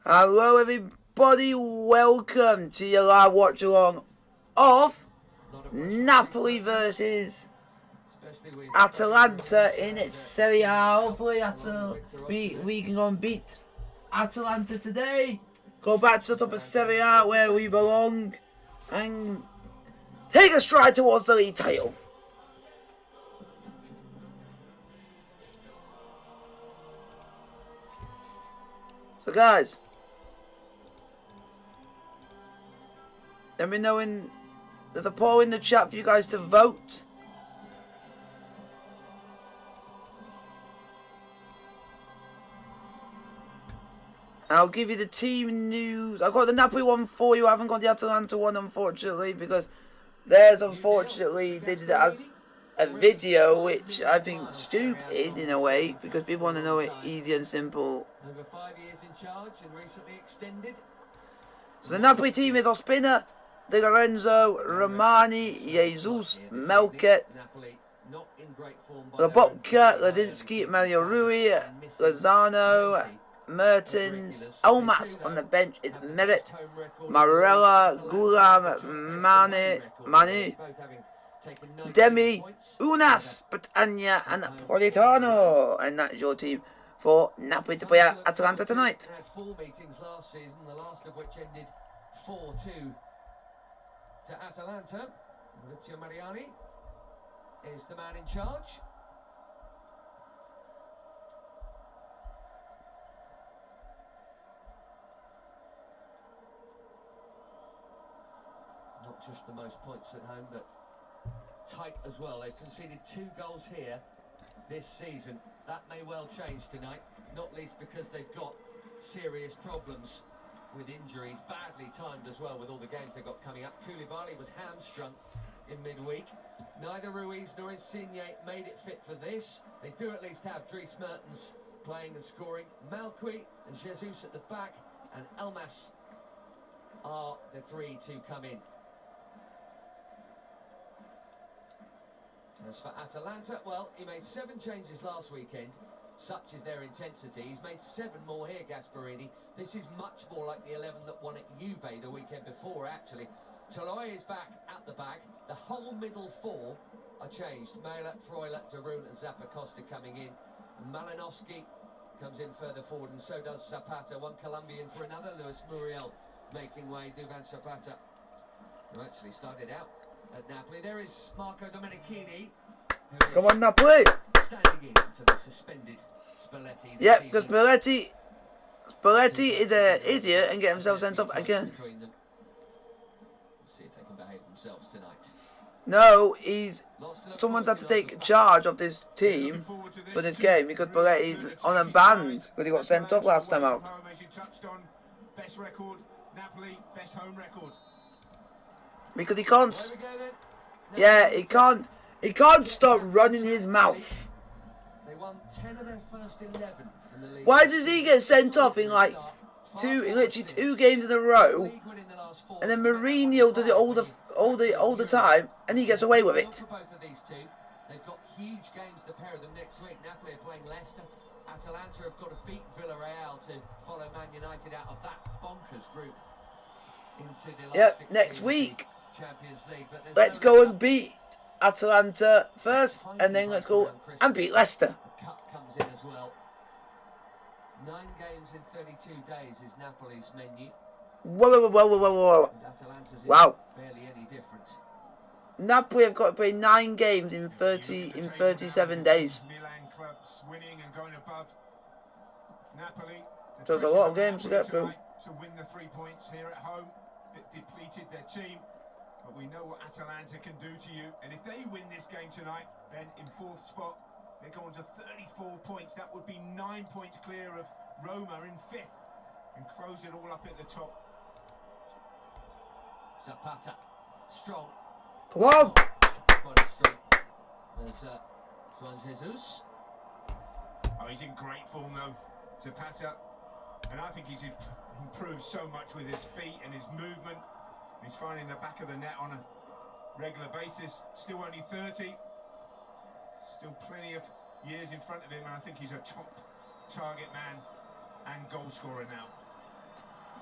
Hello everybody, welcome to your live watch along of Napoli versus Atalanta in its serie. Hopefully we can go and beat Atalanta today, go back to the top of Serie A where we belong and take a stride towards the league title. So guys, let me know there's a poll in the chat for you guys to vote. I'll give you the team news. I've got the Napoli one for you. I haven't got the Atalanta one, unfortunately, because theirs, unfortunately, they did it as a video, which I think is stupid in a way, because people want to know it easy and simple. Over 5 years in charge and recently extended. So the Napoli team is Ospina, Di Lorenzo, Romani, Jesus, Melket, Lobotka, Lazinski, Mario Rui, Lozano, Mertens, Elmas on the bench is Merit, Marella, Gulam, Manu, Demi, Unas, Britannia, and Politano. And that's your team for Napoli to play at Atalanta tonight. Had 4 meetings last season, the last of which ended 4-2 to Atalanta. Maurizio Mariani is the man in charge. Not just the most points at home, but tight as well. They've conceded 2 goals here this season. That may well change tonight, not least because they've got serious problems with injuries, badly timed as well with all the games they've got coming up. Koulibaly was hamstrung in midweek. Neither Ruiz nor Insigne made it fit for this. They do at least have Dries Mertens playing and scoring. Malqui and Jesus at the back, and Elmas are the 3 to come in. As for Atalanta, well, he made 7 changes last weekend. Such is their intensity. He's made 7 more here, Gasperini. This is much more like the 11 that won at Juve the weekend before, actually. Toloi is back at the back. The whole middle 4 are changed. Mela, Freuler, Darun and Zappacosta coming in. Malinovsky comes in further forward, and so does Zapata. One Colombian for another. Luis Muriel making way. Duvan Zapata, who actually started out at Napoli. There is Marco Domenichini. Come on, Napoli! Standing in for the suspended Spalletti. Yep, because Spalletti is an idiot and get himself sent off again. See if they can behave themselves tonight. No, someone's had to take charge of this team for this game because Spalletti's on a ban because he got sent off last time out. Best record, Napoli, best home record. Because he can't. Yeah, he can't. He can't stop running his mouth. They won 10 of their first 11 in the league. Why does he get sent off in like literally 2 games in a row, and then Mourinho does it all the time, and he gets away with it? Both of these 2, they've got huge games, the pair of them next week. Napoli are playing Leicester. Atalanta have got to beat Villarreal to follow Man United out of that bonkers group into the Yep, next week. Champions League. But Let's go and beat Atalanta first, and then let's go and beat Leicester. The cup comes in as well. 9 games in 32 days is Napoli's menu. Whoa. Atalanta's Wow. Barely any different. Napoli have got to play 9 games in 37 days. Milan clubs winning and going above Napoli. So there's a lot of games to get through. To win the 3 points here at home. It depleted their team, but we know what Atalanta can do to you. And if they win this game tonight, then in 4th spot, they go on to 34 points. That would be 9 points clear of Roma in 5th and close it all up at the top. Zapata, strong. Come on! Quite strong. There's Juan Jesus. Oh, he's in great form though, Zapata. And I think he's improved so much with his feet and his movement. He's finding the back of the net on a regular basis. Still only 30. Still plenty of years in front of him, and I think he's a top target man and goal scorer now.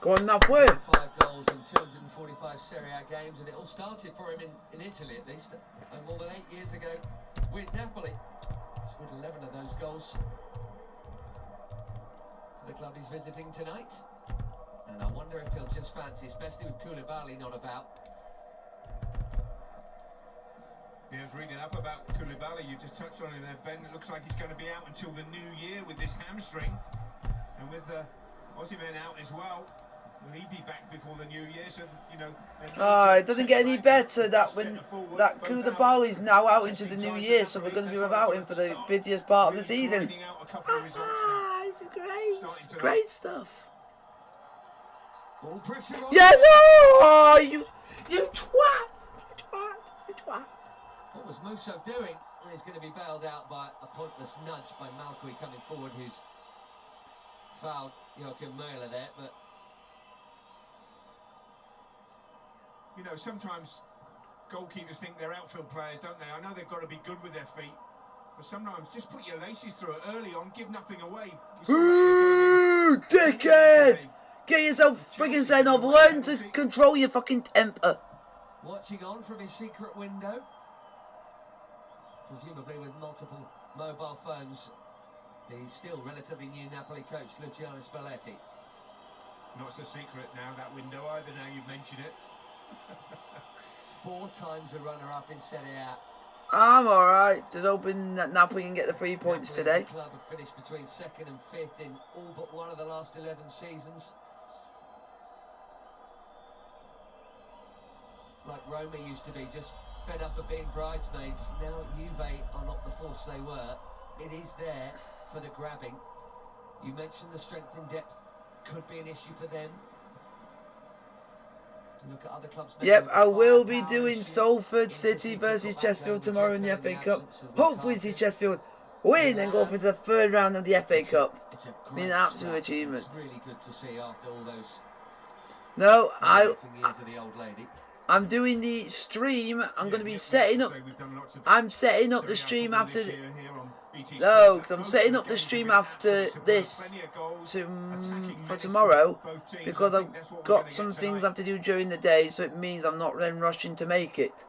Go on, Napoli. 5 goals in 245 Serie A games, and it all started for him in Italy at least, more than 8 years ago with Napoli. He's scored 11 of those goals for the club he's visiting tonight. And I wonder if he'll just fancy, especially with Koulibaly not about. Yeah, I was reading up about Koulibaly. You just touched on him there, Ben. It looks like he's going to be out until the new year with this hamstring. And with Aussie men out as well, will he be back before the new year? So, you know... It doesn't get any better that when that Koulibaly's now out into the new year, so we're going to be without him for the busiest part of the season. This is great. It's great stuff. Yes! Oh, you twat! You twat! What was Musso doing? Well, he's going to be bailed out by a pointless nudge by Malqui coming forward, who's fouled Joachim Möller there, but... You know, sometimes goalkeepers think they're outfield players, don't they? I know they've got to be good with their feet, but sometimes just put your laces through it early on, give nothing away. Ooh, dickhead! Get yourself friggin' sent off. Learn to control your fucking temper. Watching on from his secret window, presumably with multiple mobile phones, the still relatively new Napoli coach Luciano Spalletti. Not so secret now, that window either, now you've mentioned it. 4 times a runner-up in Serie A. I'm alright. Just hoping that Napoli can get the 3 points today. The club have finished between 2nd and 5th in all but one of the last 11 seasons. Like Roma used to be, just fed up of being bridesmaids. Now Juve are not the force they were. It is there for the grabbing. You mentioned the strength in depth could be an issue for them. Look at other clubs. Yep, I will be doing Salford City versus Chesterfield tomorrow in the FA Cup. Hopefully see Chesterfield win and go for the 3rd round of the FA Cup. Be an absolute achievement. It's really good to see after all those No, years of the old lady. I'm doing the stream. I'm going to be setting up. I'm setting up the stream after. No, because I'm setting up the stream after this for tomorrow, because I've got some things I have to do during the day, so it means I'm not then rushing to make it.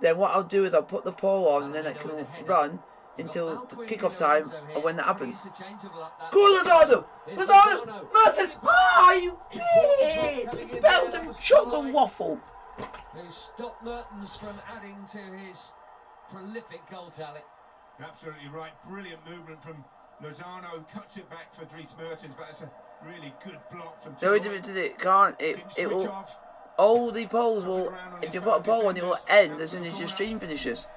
Then what I'll do is I'll put the poll on, and then I can run until the kickoff time, or when that happens. Go on, Lozano! Lozano! Mertens! Ah, you big Belgian chocolate waffle! Who stopped Mertens from adding to his prolific goal tally. You're absolutely right. Brilliant movement from Lozano. Cuts it back for Dries Mertens, but it's a really good block from... No difference is it can't. It will... All the polls will... If you put a poll on, it will end as soon as your stream finishes.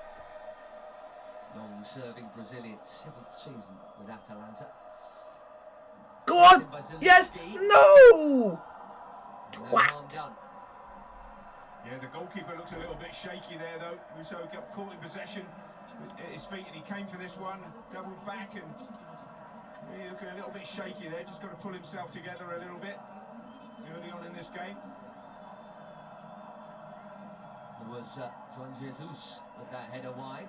Long-serving Brazilian, 7th season with Atalanta. Go on! Yes! No! Twat! Yeah, the goalkeeper looks a little bit shaky there, though. Musso got caught in possession at his feet, and he came for this one, doubled back, and really looking a little bit shaky there. Just got to pull himself together a little bit early on in this game. There was Juan Jesus with that header wide.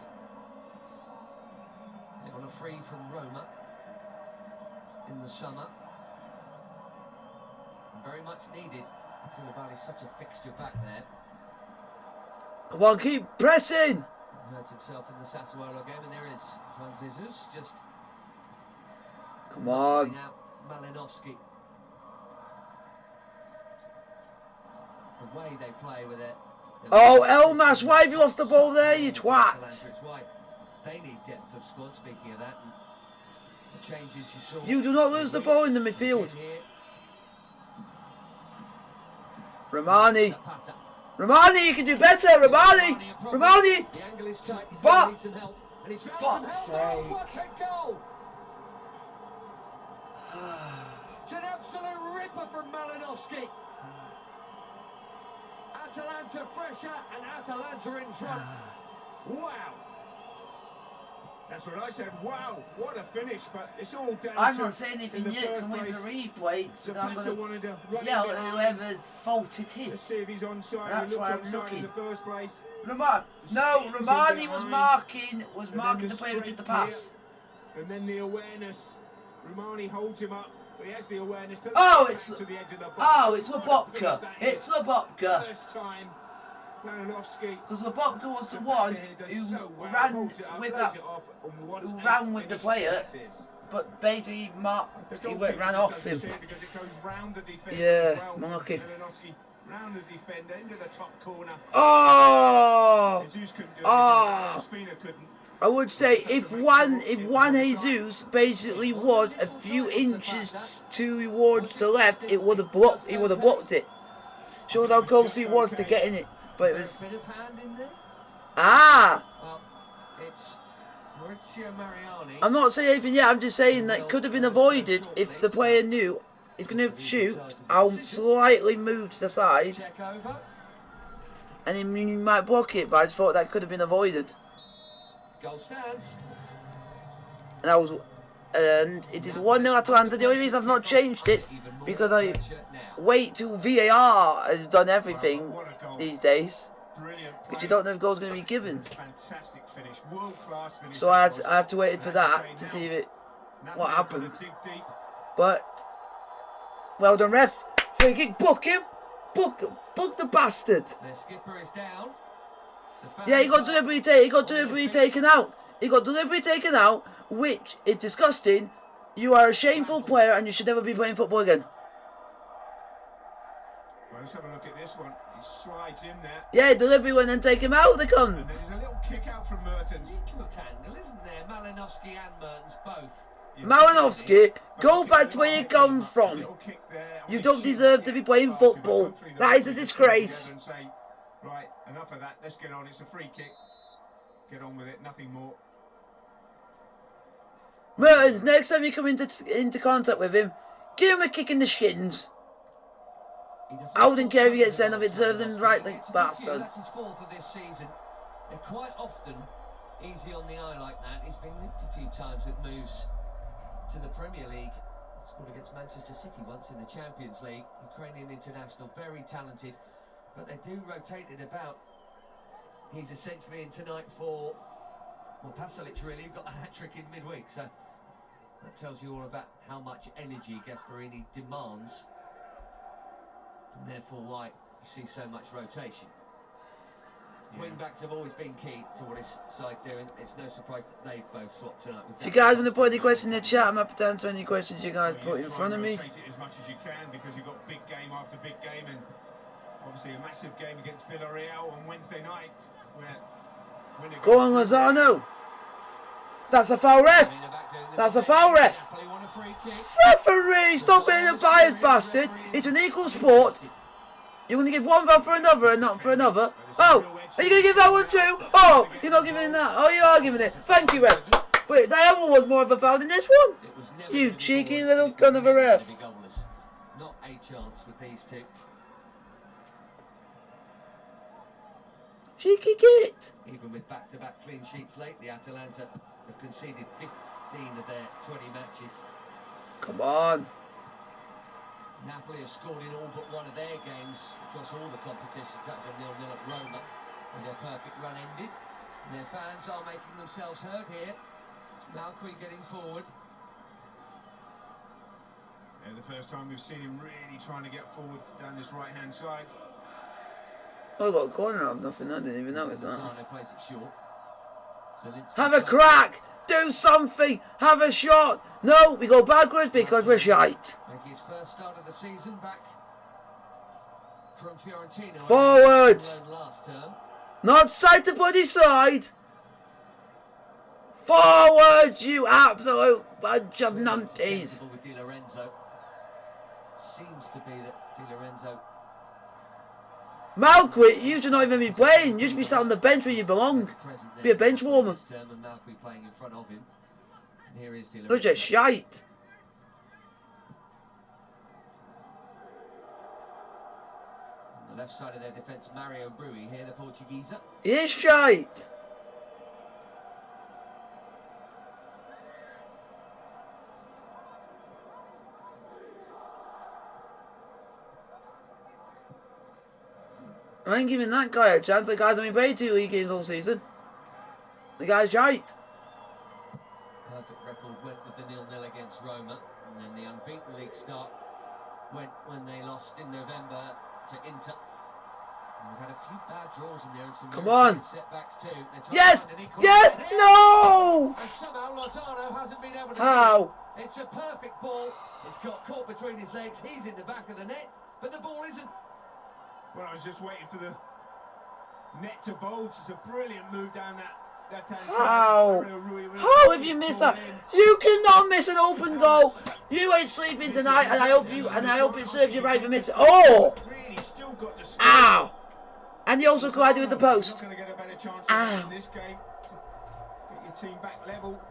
They got a free from Roma in the summer. Very much needed. Koulibaly's such a fixture back there. Come on, keep pressing! Hurt himself in the Sassuolo game, and there is Juan Jesus just... Come on. Out Malinovsky. The way they play with it. Oh, Elmas, why have you lost the ball there, you twat? They need depth of squad, speaking of that. And the changes you saw... You do not lose the ball in the midfield. Romani. Romani, you can do better, Romani! Romani! But, fuck's sake. What a goal! It's an absolute ripper from Malinovsky. Atalanta fresher and Atalanta in front. Wow! That's what I said. Wow, what a finish! But it's all down. I'm not saying anything yet. I'm waiting for replay. So I'm going to yell at whoever's fault it is. Let's see if he's onside. That's why I'm looking. In the first place. Romani was marking the player who did the pass. Here. And then the awareness. Romani holds him up. But he has the awareness to Oh, back it's to the edge of the box. oh, it's What a Lopopka. finish that It's is. Lopopka. First time, Malinowski. Because Lopopka was the one who ran with that, who ran with the player, but basically he ran off him. Yeah, Marky. Round the defender into the top corner. Oh! Jesus couldn't do Oh! anything. Spina couldn't. I would say if Juan Jesus basically was a few inches towards the left, it would have blocked. He would have blocked it. Shows how close he was to getting it, but it was. Ah! Well, it's Maurizio Mariani. I'm not saying anything yet. I'm just saying that it could have been avoided if the player knew he's going to shoot. I'll slightly move to the side, and he might block it. But I just thought that could have been avoided. Goal stands. And it is 1-0 Atalanta. The only reason I've not changed it because I wait till VAR has done everything these days, because you don't know if goal's going to be given. Fantastic finish, world-class finish. So I have to wait for that to see if what happens. But well done, ref. Free kick. Book him. Book the bastard. The skipper is down. Yeah, he got deliberately taken out. He got deliberately taken out, which is disgusting. You are a shameful player and you should never be playing football again. Well, let's have a look at this one. He slides in there. Yeah, deliberately went and take him out. They come. And there's a little kick out from Mertens. Little tangle, isn't there? Malinowski and Mertens both. Malinowski, go back to where you come from. You don't deserve to be playing football. That is a disgrace. Right, enough of that. Let's get on. It's a free kick. Get on with it. Nothing more. Mertens, next time you come into contact with him, give him a kick in the shins. I wouldn't care if he gets sent off. It serves him right, the bastard. That's his fourth for this season. They're quite often easy on the eye like that. He's been linked a few times with moves to the Premier League. Scored against Manchester City once in the Champions League. Ukrainian international, very talented. But they do rotate it about. He's essentially in tonight for, well, Pasalic really got a hat-trick in midweek, so that tells you all about how much energy Gasperini demands, and therefore why you see so much rotation. Wing-backs have always been key to what his side doing. It's no surprise that they've both swapped tonight. If you guys want to put any questions in the chat, I'm happy to answer any questions you guys put in front of me. Rotate it as much as you can, because you've got big game after big game, and obviously a massive game against Villarreal on Wednesday night. Go on, Lozano. That's a foul, ref. That's a foul, ref. Referee, stop being a biased bastard. It's an equal sport. You're going to give one foul for another and not for another. Oh, are you going to give that one too? Oh, you're not giving that. Oh, you are giving it. Thank you, ref. But that other was more of a foul than this one. You cheeky little gun of a ref. Not a chance with these two. Cheeky git. Even with back-to-back clean sheets lately, Atalanta have conceded 15 of their 20 matches. Come on. Napoli have scored in all but one of their games across all the competitions. That was a 0-0 at Roma, where their perfect run ended. And their fans are making themselves heard here. It's Malqui getting forward. Yeah, the first time we've seen him really trying to get forward down this right-hand side. Oh, I got a corner of nothing. I didn't even notice that. Plays it short. Have a crack. Do something. Have a shot. No, we go backwards because we're shite. Making his first start of the season back from Fiorentina. Forwards. Last term. Not side to bloody side. Forwards, you absolute bunch of numpties. With Di Lorenzo. Seems to be that Di Lorenzo. Malqui, you should not even be playing. You should be sat on the bench where you belong. Be a bench warmer. Playing in front of him. And here is Di Lorenzo. You're just shite. On the left side of their defence, Mario Rui here, the Portuguese. He is shite. I ain't giving that guy a chance. The guy's only played 2 league games all season. The guy's shite. Perfect record went with the 0-0 against Roma, and then the unbeaten league when they lost in November to Inter. And we've had a few bad draws in there and some Come very on. big setbacks too. Yes! Yes! No! And somehow Lozano hasn't been able to How? It's a perfect ball. It's got caught between his legs. He's in the back of the net, but the ball isn't. Well, I was just waiting for the net to bulge. It's a brilliant move down that left-hand side. How? How have you missed that? You cannot miss an open goal. You ain't sleeping tonight, and I hope it serves you right for missing. Oh! Really still got the skill. Ow! And he also collided with the post. Not going to get a better chance Ow. in this game. Get your team back level.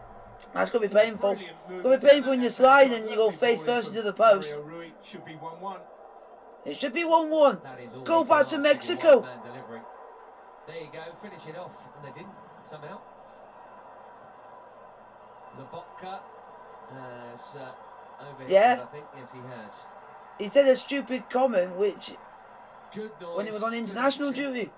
That's going to be painful. It's going to be painful when you slide and you go face first into the post. Should be 1-1. It should be 1-1. That is all Go they back can to ask Mexico. of a one-man delivery. There you go, finish it off, and they didn't somehow. Lobotka has overhit, Yeah. I think. Yes, he has. He said a stupid comment which Good noise. when he was on good international action. duty.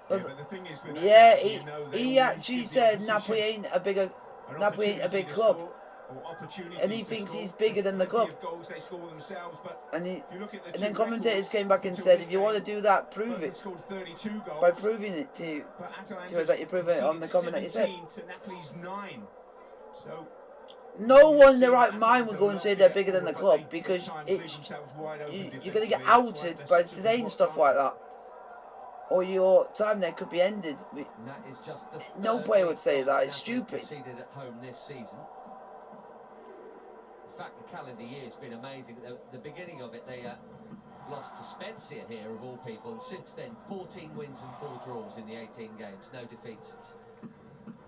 Yeah, but the thing is with that, Yeah, you know, they he always actually give the said opposition Napoli ain't a big an opportunity to club, score or opportunities and he to thinks score. he's bigger than the Plenty club. of goals they score themselves, but And if you look at the and then two commentators records came back and until said, this if you want to game, do that, prove Brighton it scored 32 goals, by proving it to but Atalanta to us that you prove it on the comment that you said. 17 to Napoli's 9. So No one in their right mind would go and say they're bigger than the club because it's you're going to get outed by saying stuff like that, or your time there could be ended. And that is just the No third player league would say goal that. It's Napoli stupid. conceded at home this season. In fact, the calendar year has been amazing. At the beginning of it, they lost to Spezia here, of all people, and since then, 14 wins and 4 draws in the 18 games, no defeats.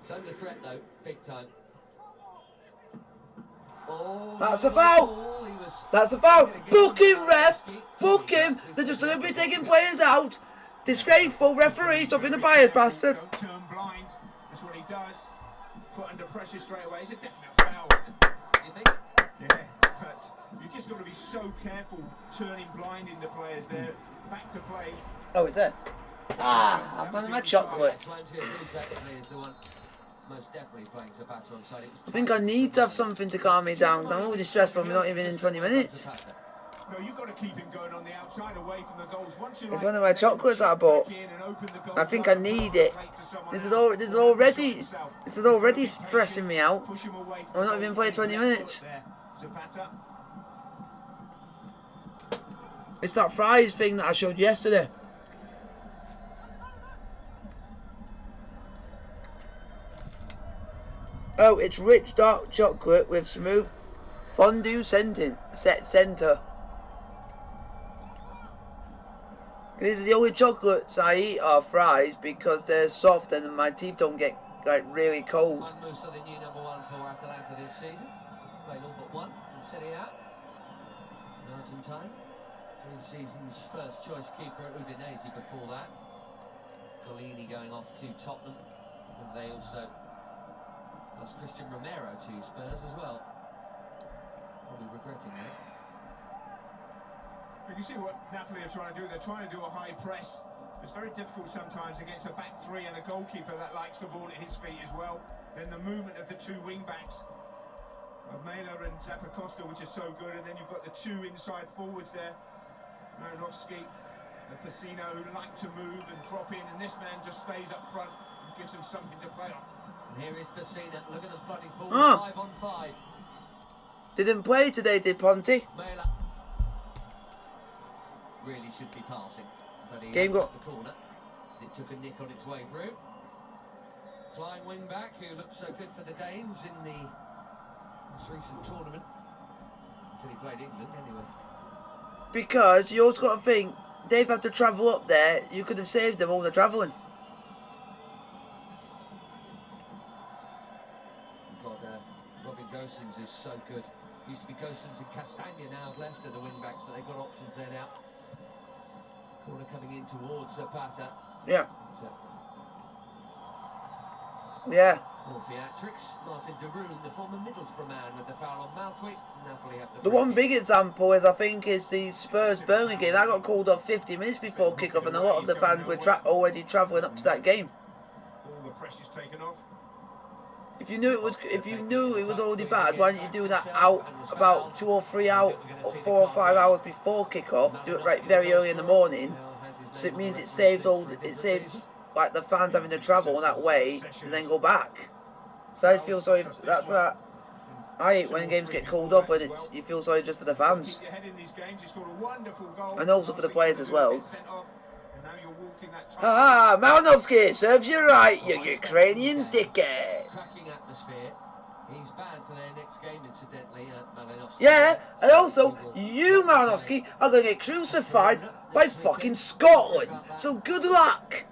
It's under threat, though, big time. Oh, That's a no, foul. ball. He was That's a foul. gonna get Book him, the ref. basket. Book him. They're just going to be taking players out. Disgraceful referee. Stop being a biased bastard. Don't turn blind. That's what he does. Put under pressure straight away. It's a definite foul. You think? Yeah, but you just got to be so careful turning blind into players there. Back to play. Oh, it's there. Ah, I've found my chocolates. Atalanta actually is the one most definitely playing Zapata on side. It was I think I need to have something to calm me down. I'm already stressed when we're not even in 20 minutes. No, you've got to keep him going on the outside, away from the goals. Once you It's one of my chocolates I bought. I think I need it. This is already stressing me out. I'm not even playing 20 minutes. It's that fries thing that I showed yesterday. Oh, it's rich dark chocolate with smooth fondue centre. These are the only chocolates I eat are fries because they're soft and my teeth don't get like really cold. One moves to the new number 1 for Atalanta this season. Played all but one in Serie A. An Argentine. 3 seasons first choice keeper at Udinese before that. Golini going off to Tottenham. And they also lost Christian Romero to Spurs as well. Probably regretting that. You can see what Napoli are trying to do. They're trying to do a high press. It's very difficult sometimes against a back three and a goalkeeper that likes the ball at his feet as well. Then the movement of the 2 wing backs of Mela and Zappacosta, which is so good. And then you've got the 2 inside forwards there, Marinovsky and Pacino, who like to move and drop in. And this man just stays up front and gives them something to play off. And here is Pacino. Look at them flooding forward. Oh. 5 on 5. Didn't play today, did Ponte? Mela really should be passing, but he Game got got the corner. As it took a nick on its way through. Flying wing back who looked so good for the Danes in the most recent tournament until he played England anyway. because you also got to think they've had to travel up there. You could have saved them all the travelling. Got Robin Gosens who's so good. Used to be Gosens and Castagna now of Leicester, the wing backs, but they've got options there now. Corner coming in towards Zapata. Yeah. So, Yeah. more theatrics. Martin de Roon, the former Middlesbrough man, with the foul on Malquic. Napoli have The free one kick. big example is, I think, is the Spurs-Burnley game. That got called off 50 minutes before kick-off, and a lot of the fans were already travelling up to that game. All the pressure's taken off. If you knew it was already bad, why didn't you do that out about 2 or 3 hours or 4 or 5 hours before kick-off? Do it right very early in the morning, so it means it saves like the fans having to travel that way and then go back. So I feel sorry. That's why I hate when games get called up and you feel sorry just for the fans, and also for the players as well. Ah, Malinovsky serves you right, you Ukrainian dickhead. He's banned for their next game, incidentally, Malinovsky. Yeah, and also, you, Malinovsky, are going to get crucified by fucking Scotland, so good luck!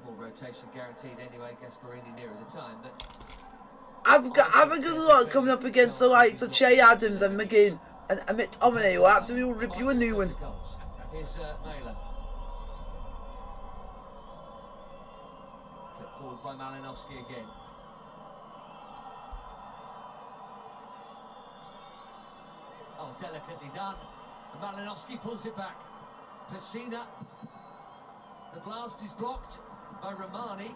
More rotation guaranteed anyway, Gasparini nearer the time, but... Have a good luck coming up against the likes of Che Adams and McGinn and McTominay, who absolutely will rip you a new one. Here's Mailer. Clipped forward by Malinovsky again. Oh, delicately done. And Malinovsky pulls it back. Pessina. The blast is blocked by Romani.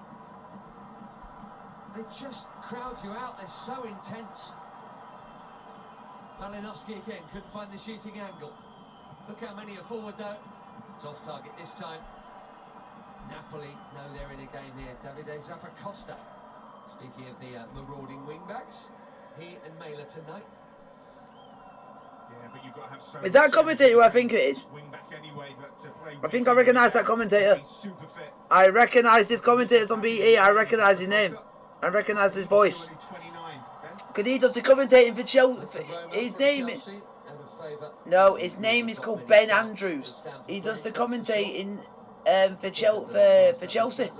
They just crowd you out. They're so intense. Malinovsky again couldn't find the shooting angle. Look how many are forward though. It's off target this time. Napoli know they're in a game here. Davide Zappacosta. Speaking of the marauding wingbacks, he and Mailer tonight. Yeah, but you've got to have so Is that commentator who I think it is? Anyway, I think I recognise that commentator. I recognise this commentator on BE. I recognise his name. I recognise his voice. Because he does the commentating for Chelsea. His name is... No, his name is called Ben Andrews. He does the commentating for Chelsea.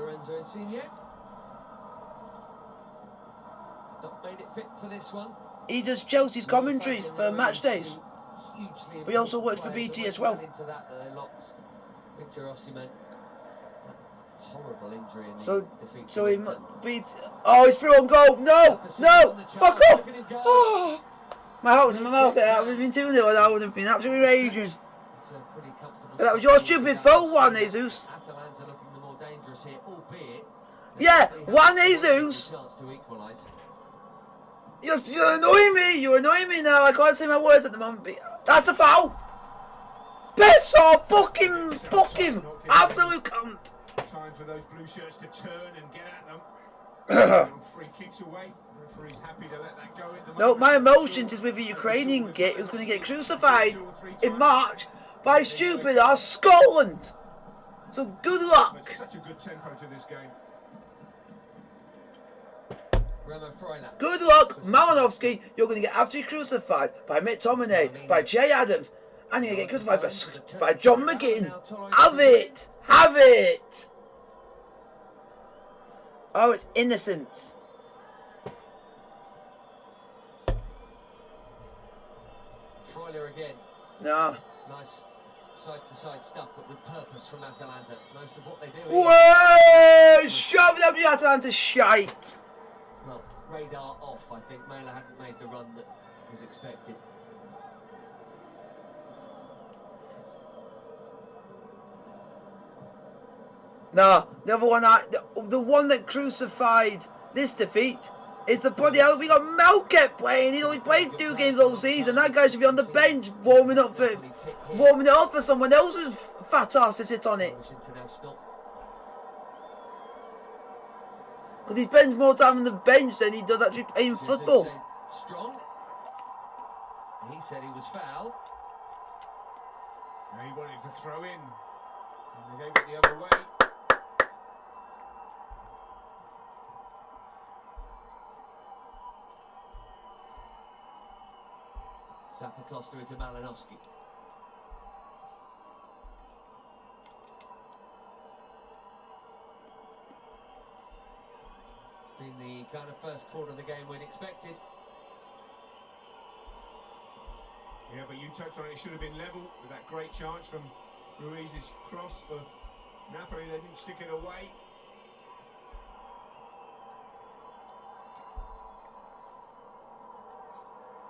He does Chelsea's commentaries for match days. But he also works for BT as well. So he must be... Oh, he's through on goal. No, no, fuck off. Oh, my heart was in my mouth. I would have been 2-0 and I would have been absolutely raging. That was your stupid fault, Juan Jesus. Yeah, Juan Jesus. You're annoying me. You're annoying me now. I can't say my words at the moment. That's a foul. Piss off. Book him. Absolute cunt. Time for those blue shirts to turn and get at them. Free kicks away. Referee's happy to let that go. No, my emotions is with a Ukrainian git who's going to get crucified in March by stupid ass Scotland. So good luck. Such a good tempo to this game. Good luck, Malinovsky. You're going to get absolutely crucified by McTominay, by Che Adams, and you're going to get crucified by John McGinn. Have it. Have it. Oh, it's innocence. Freuler again. No. Nice side-to-side stuff, but with purpose from Atalanta. Most of what they do. Whoa! Shove it up the Atalanta shite. Well, radar off. I think Mailer hadn't made the run that was expected. No, the other one, the one that crucified this defeat is the bloody hell. We got Melket playing. He's only played 2 games all season. That guy should be on the bench warming it up for someone else's fat ass to sit on it. Because he spends more time on the bench than he does actually playing football. Strong. He said he was fouled. He wanted to throw in. And they gave it the other way. Zappacosta into Malinovsky. It's been the kind of first quarter of the game we'd expected. Yeah, but you touched on it. It should have been level with that great chance from Ruiz's cross for Napoli. They didn't stick it away.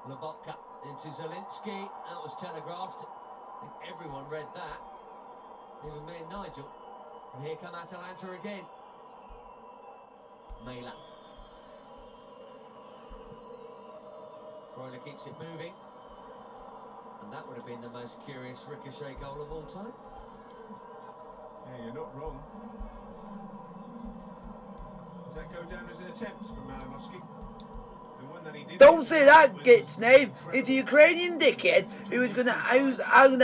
Lobotka into Zielinski. That was telegraphed. I think everyone read that. Even me and Nigel. And here come Atalanta again. Mailer. Broiler keeps it moving. And that would have been the most curious ricochet goal of all time. Yeah, you're not wrong. Does that go down as an attempt from Malinowski? The one that he did. Don't say that git's name. It's a Ukrainian dickhead who's gonna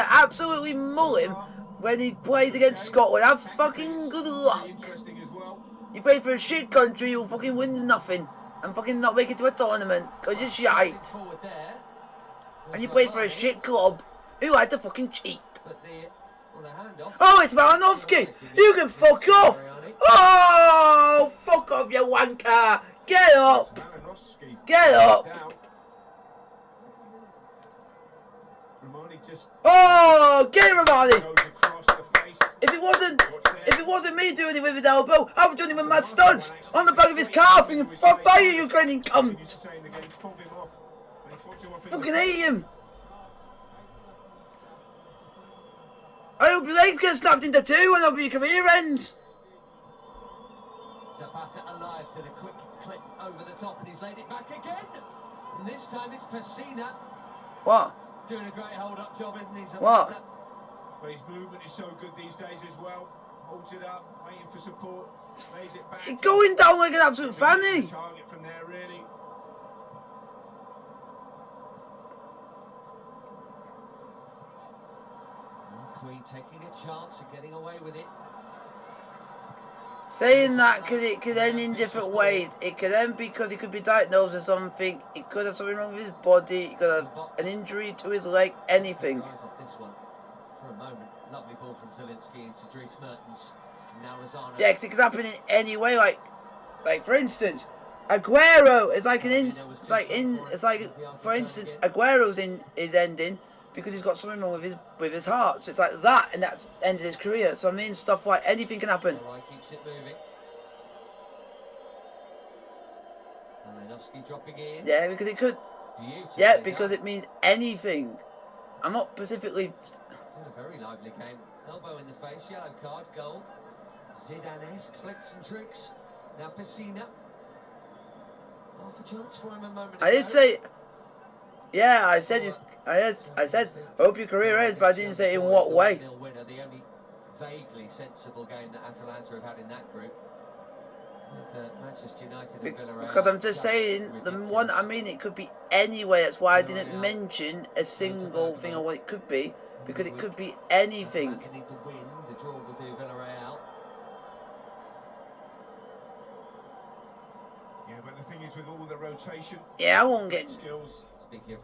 absolutely mull him when he plays against Scotland. Have fucking good luck. Interesting as well. You play for a shit country, you'll fucking win nothing and fucking not make it to a tournament because you're shite. Forward there. And you play for a shit club who like to fucking cheat. But the handoff. Oh, it's Malinowski. You can fuck off. Oh, fuck off, you wanker. Get up. Malinowski Get up. down. Romani just Oh, get it, Romani. goes across the face. If it wasn't me doing it with his elbow, I would have done it with Matt Studs on the back of his car thinking, fuck you, Ukrainian cunt. Used to say in the game, pulled him off. And he fought him off in Fucking the- hate him. I hope your legs get snapped into two and I hope your career ends. Zapata alive to the quick clip over the top, and he's laid it back again. And this time it's Pessina What? doing a great hold-up job, isn't he? Zapata? What? But his movement is so good these days as well. Holds it up, waiting for support. Lays it back. You're going down like an absolute fanny. Target from there, really. Queen taking a chance of getting away with it. Saying that it could end in different ways. It could end because he could be diagnosed with something. He could have something wrong with his body. He could have an injury to his leg. Anything. Rise off this one for a moment. Lovely ball from Zielinski into Dries Mertens. Now Lozano. Yeah, because it could happen in any way. Like for instance, Aguero is like for instance, Aguero's is ending because he's got something wrong with his heart. So it's like that, and that's ended his career. So I mean, stuff like anything can happen. Alright, keeps it moving. Malinowski dropping in. Yeah, because it could. Beautiful Yeah, pick because up. it means anything. I'm not specifically. It's been a very lively game. Elbow in the face, yellow card, goal. Zidane-esque flicks and tricks. Now Pessina. Half a chance for him a moment I ago. did say. Yeah, I said. I said. Hope your career ends, but I didn't say in what way. Winner, the only vaguely sensible game that Atalanta have had in that group. With Manchester United and Villarreal. Because I'm just saying, the one I mean, it could be any way. That's why I didn't mention a single thing on what it could be, because it could be anything. Atalanta need to win. The draw will do Villarreal. Yeah, but the thing is, with all the rotation, Yeah, I won't get. skills,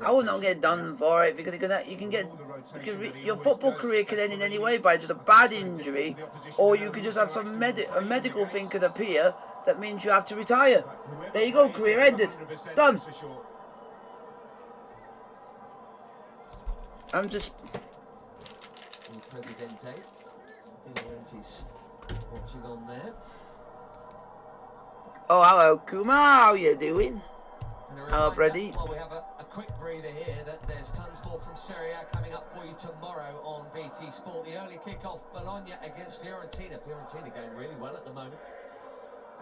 I will not get done for it because you can get. Your football career could end in any way by just a bad injury, or you could just have a medical thing could appear that means you have to retire. There you go, career ended, done. for sure. I'm just. El Presidente. De Laurentiis watching on there. Oh, hello, Kuma. How you doing? And a Hello, reminder, Brady. while we have a quick breather here, that there's tons more from Serie A coming up for you tomorrow on BT Sport. The early kick-off, Bologna against Fiorentina. Fiorentina going really well at the moment.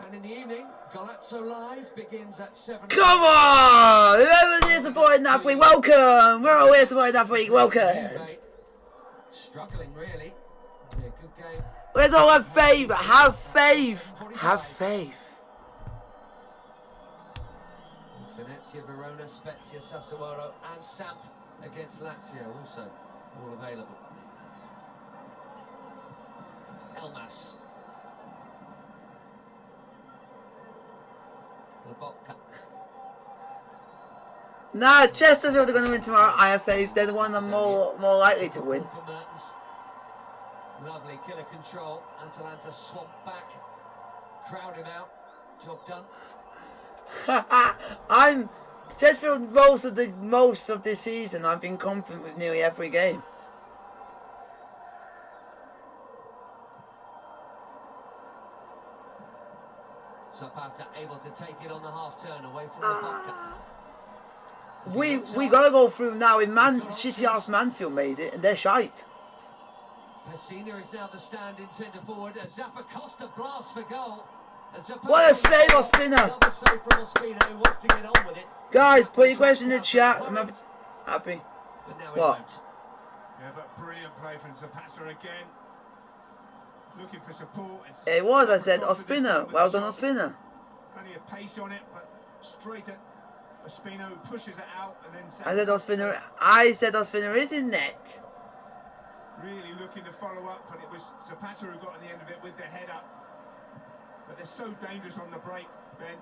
And in the evening, Golazzo Live begins at 7. Come on! Whoever's here supporting Napoli, welcome! We're all here supporting Napoli, welcome! Struggling, really. Yeah, good game. Let's all have faith! Have faith! Have faith! Venezia, Verona, Spezia, Sassuolo and Samp against Lazio also all available. Elmas. Lobotka. Nah, Chesterfield are going to win tomorrow. I have faith. They're the one I'm more likely to win. For Mertens. Lovely killer control. Atalanta swamped back. Crowd him out. Job done. I'm Chesterfield most of this season. I've been confident with nearly every game. Zapata able to take it on the half turn away from Lobotka. We gotta go through now. Shitty ass Manfield made it, and they're shite. Pessina is now the stand-in centre forward as Zappacosta blasts for goal. What a save, Ospina! Another save from Ospina, who wants to get on with it. Guys, put your question in the chat. I'm happy. But now What? he won't. Yeah, but brilliant play from Zapata again. Looking for support. It was, I said, Ospina. Well done, Ospina. Plenty of pace on it, but straight at Ospina, who pushes it out and then... I said Ospina is in net. Really looking to follow up, but it was Zapata who got on the end of it with the head up. But they're so dangerous on the break, Ben.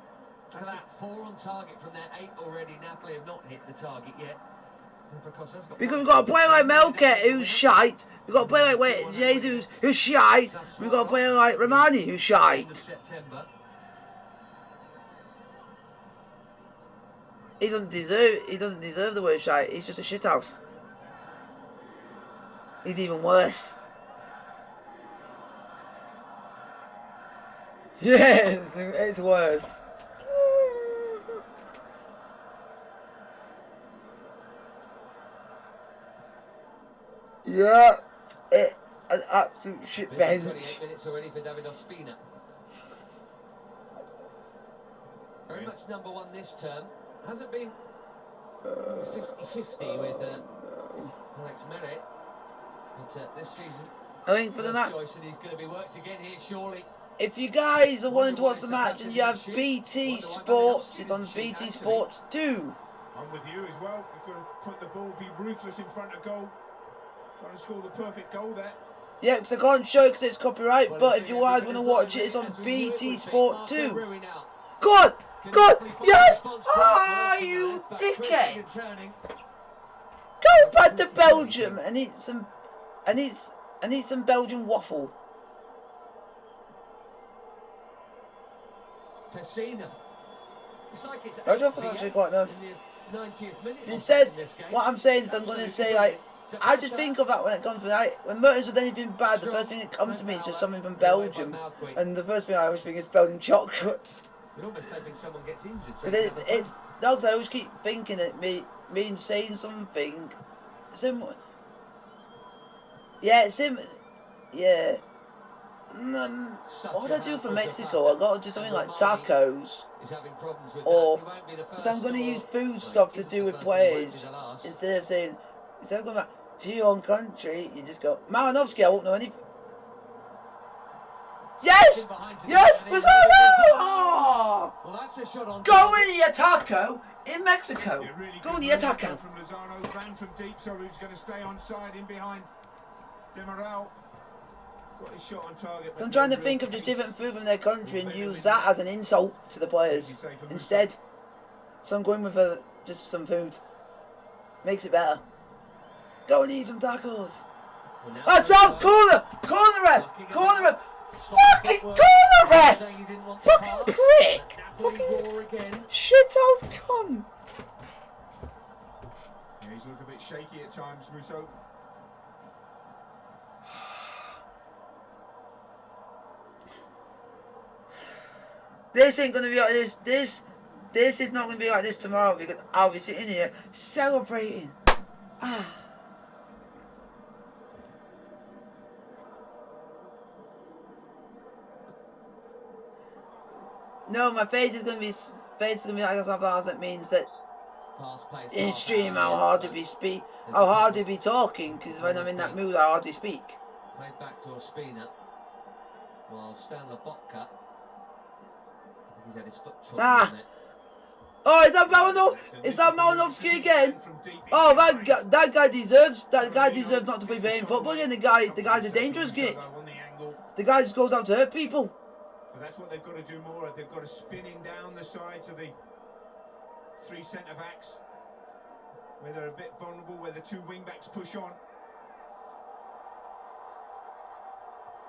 Look at that, 4 on target from their 8 already. Napoli have not hit the target yet. Because we've got a player like Melket who's shite. We've got a player like Jesus who's shite. We've got a player like Romani who's shite. He doesn't deserve the word shite. He's just a shithouse. He's even worse. Yes, it's worse. Yeah, it's an absolute shit bench. 28 minutes already for David Ospina. Very much number 1 this term. Hasn't been 50-50 with Alex Merritt. But this season, I think for the match, he's going to be worked again here, surely. if you guys are wanting to watch the match and you have BT Sports, it's on BT Sports 2. I'm with you as well. We've got to put the ball, be ruthless in front of goal. Trying to score the perfect goal there. Yeah, because I can't show it because it's copyright, but if you guys want to watch it, it's on BT Sport 2. God! God! Yes! Ah, you dickhead! Go back to Belgium and eat some Belgian waffle. Pessina. It's like it's Belgian waffle's actually quite nice. 90th minute. Instead, what I'm saying is I'm going to say, like, I just think of that when it comes to, like, when Mertens does anything bad, the first thing that comes to me is just something from Belgium. And the first thing I always think is Belgian chocolates. You're almost hoping someone gets injured. Because it's dogs. I always keep thinking that me saying something similar. Yeah, yeah. What would I do for Mexico? I got to do something like tacos. Or because I'm going to use food stuff to do with players instead of going back to your own country. You just go Malinowski. I won't know anything. Yes! Yes! Lozano! Oh! Well, that's a shot on. Go and eat a taco in Mexico. Really Go and eat a taco. From Lozano, ran from deep, so he's going to stay on side in behind Demiral. Got his shot on target. So I'm trying to think of just different food from their country and use that as an insult to the players instead. So I'm going with just some food. Makes it better. Go and eat some tacos. That's out! Corner! Corner ref! Corner ref! Fucking corner ref! Fucking prick! Fucking shithouse cunt! Yeah, he's looked a bit shaky at times, Russo. This ain't gonna be like this. This is not gonna be like this tomorrow because I'll be sitting here celebrating. Ah. No, my face is gonna be like something else. That means that in stream I'll hardly be talking because when I'm in that mood I hardly speak. Played back to Ospina. While Stan Lobotka. He's had his foot on it. Oh, is that Malinov? Is that Malinovsky again? Oh, that guy deserves not to be playing football again. The guy's a dangerous git. The guy just goes out to hurt people. But that's what they've got to do more. They've got to spinning down the sides of the 3 centre backs, where they're a bit vulnerable, where the 2 wing backs push on.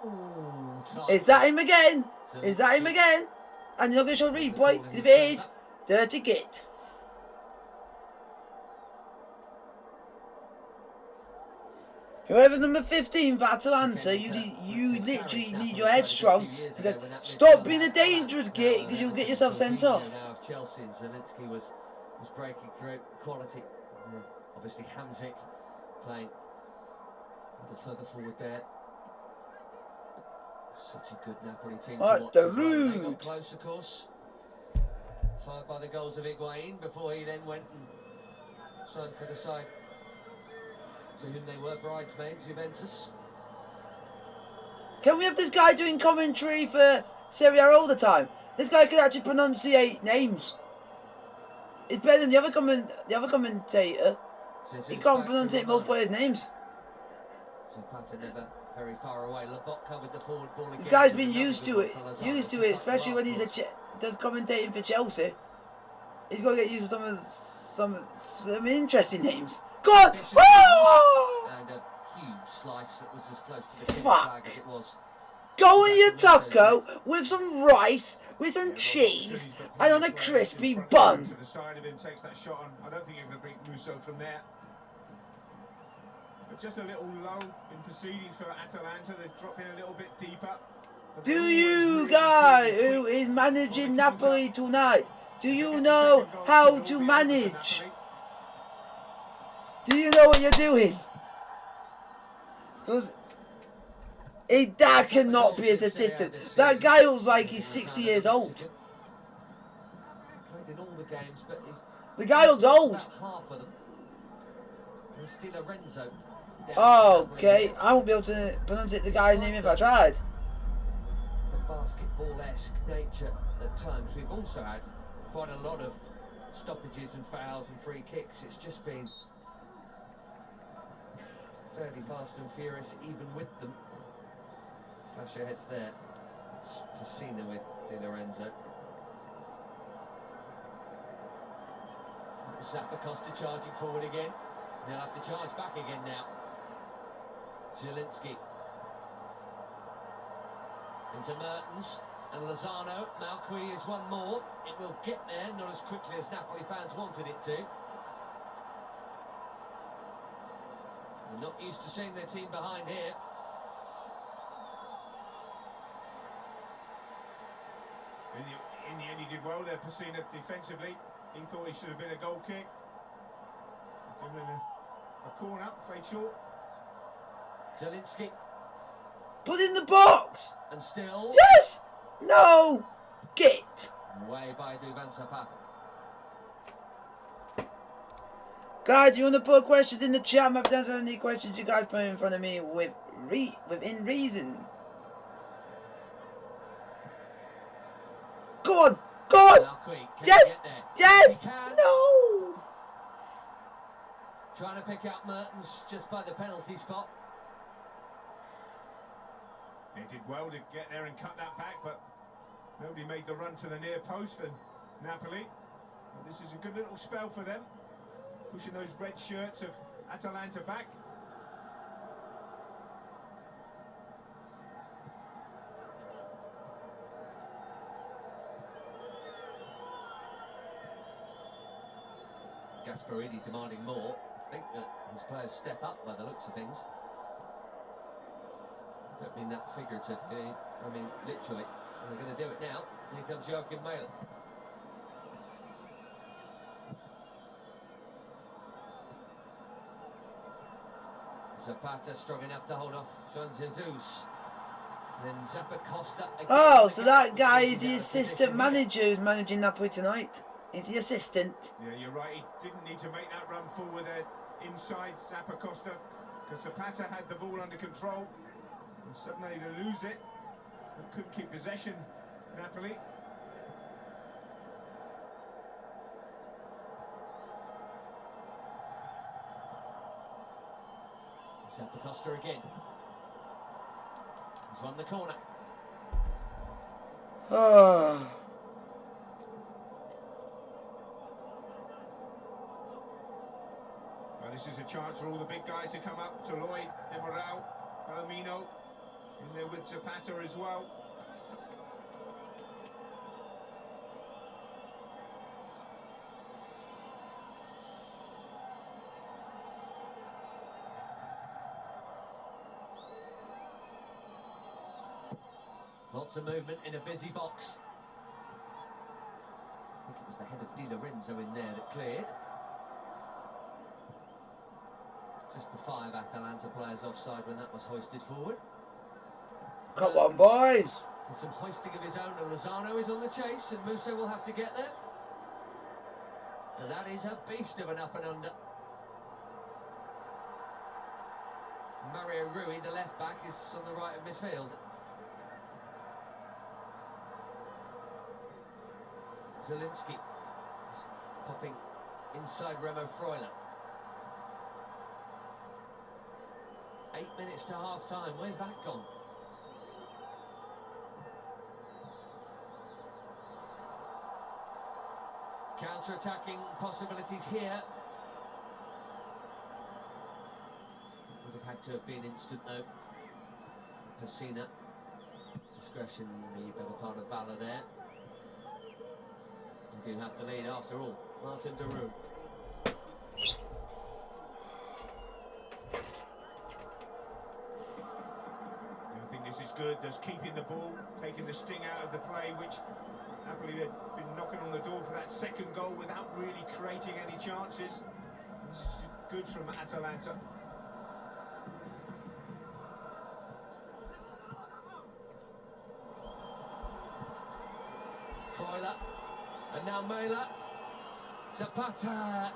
Ooh, is that him again? Is that him again? And you're not going to show replay? Because if it is, dirty git. Whoever's number 15 for Atalanta, you literally need your head strong. Because stop being a dangerous git because you'll get yourself sent off. Now of Chelsea, Zielinski was breaking through quality. Obviously Hamzik playing a little further forward there. Such a good Napoli team. What to the watch as well. They rude. got close, of course. Fired by the goals of Higuain before he then went and signed for the side to whom they were bridesmaids, Juventus. Can we have this guy doing commentary for Serie A all the time? This guy can actually pronunciate names. It's better than the other commentator. He can't pronunciate most players' names. Zapata never very far away. Lobotka with the forward ball again. This guy's been used to it, especially when he's does commentating for Chelsea. He's got to get used to some interesting names. Go on! Oh! And a huge slice that was as close to the Fuck. as it was. Go on your taco with some rice, with some cheese, and on a crispy bun. To the side of him, takes that shot on. I don't think he can beat Musso from there. But just a little low in proceedings for Atalanta. They're dropping a little bit deeper. Do you guy who is managing Napoli tonight, do you know how to manage? Do you know what you're doing? That cannot be his assistant. That guy looks like he's 60 years old. The guy looks old. Oh, okay, I won't be able to pronounce the guy's name if I tried. The basketball-esque nature at times. We've also had quite a lot of stoppages and fouls and free kicks. It's just been fairly fast and furious even with them. Flash your heads there. It's Pacina with Di Lorenzo. Zappacosta charging forward again. They'll have to charge back again now. Zielinski. Into Mertens and Lozano. Malqui is one more. It will get there, not as quickly as Napoli fans wanted it to. They're not used to seeing their team behind here. In the end, he did well there, Pacina, defensively. He thought he should have been a goal kick. Given a corner, played short. Zielinski. Put in the box! And still... Yes! No! Get! Away by Duvan Zapata. Guys, you want to put questions in the chat? I'm happy to answer any questions you guys put in front of me within reason. Go on! Go on! Yes! Yes! No! Trying to pick out Mertens just by the penalty spot. They did well to get there and cut that back, but nobody made the run to the near post for Napoli. But this is a good little spell for them, pushing those red shirts of Atalanta back. Gasparini demanding more. I think that his players step up by the looks of things. I don't mean that figuratively, I mean literally. And they're going to do it now. Here comes Joachim Mailer. Zapata strong enough to hold off Jean Jesus. Then Zappacosta. Oh, so that guy is the assistant manager who's managing Napoli tonight. He's the assistant. Yeah, you're right. He didn't need to make that run forward there inside Zappacosta, because Zapata had the ball under control. And suddenly to lose it, and couldn't keep possession, Napoli. Zappacosta again. He's won the corner. Oh. Well, this is a chance for all the big guys to come up. Toloi, Demiral, Palomino, in there with Zapata as well. Lots of movement in a busy box. I think it was the head of Di Lorenzo in there that cleared. Just the 5 Atalanta players offside when that was hoisted forward. Come on, boys. And some hoisting of his own, and Lozano is on the chase, and Musso will have to get there. And that is a beast of an up and under. Mario Rui, the left back, is on the right of midfield. Zielinski is popping inside Remo Freuler. 8 minutes to half time. Where's that gone? Counter-attacking possibilities here. Would have had to have been instant though. Pessina. Discretion, the better part of valour there. They do have the lead after all. Martin de Roon. I think this is good, just keeping the ball, taking the sting out of the play, which Napoli had been knocking on the door for that second goal without really creating any chances. This is good from Atalanta. Freuler. And now Mela. Zapata.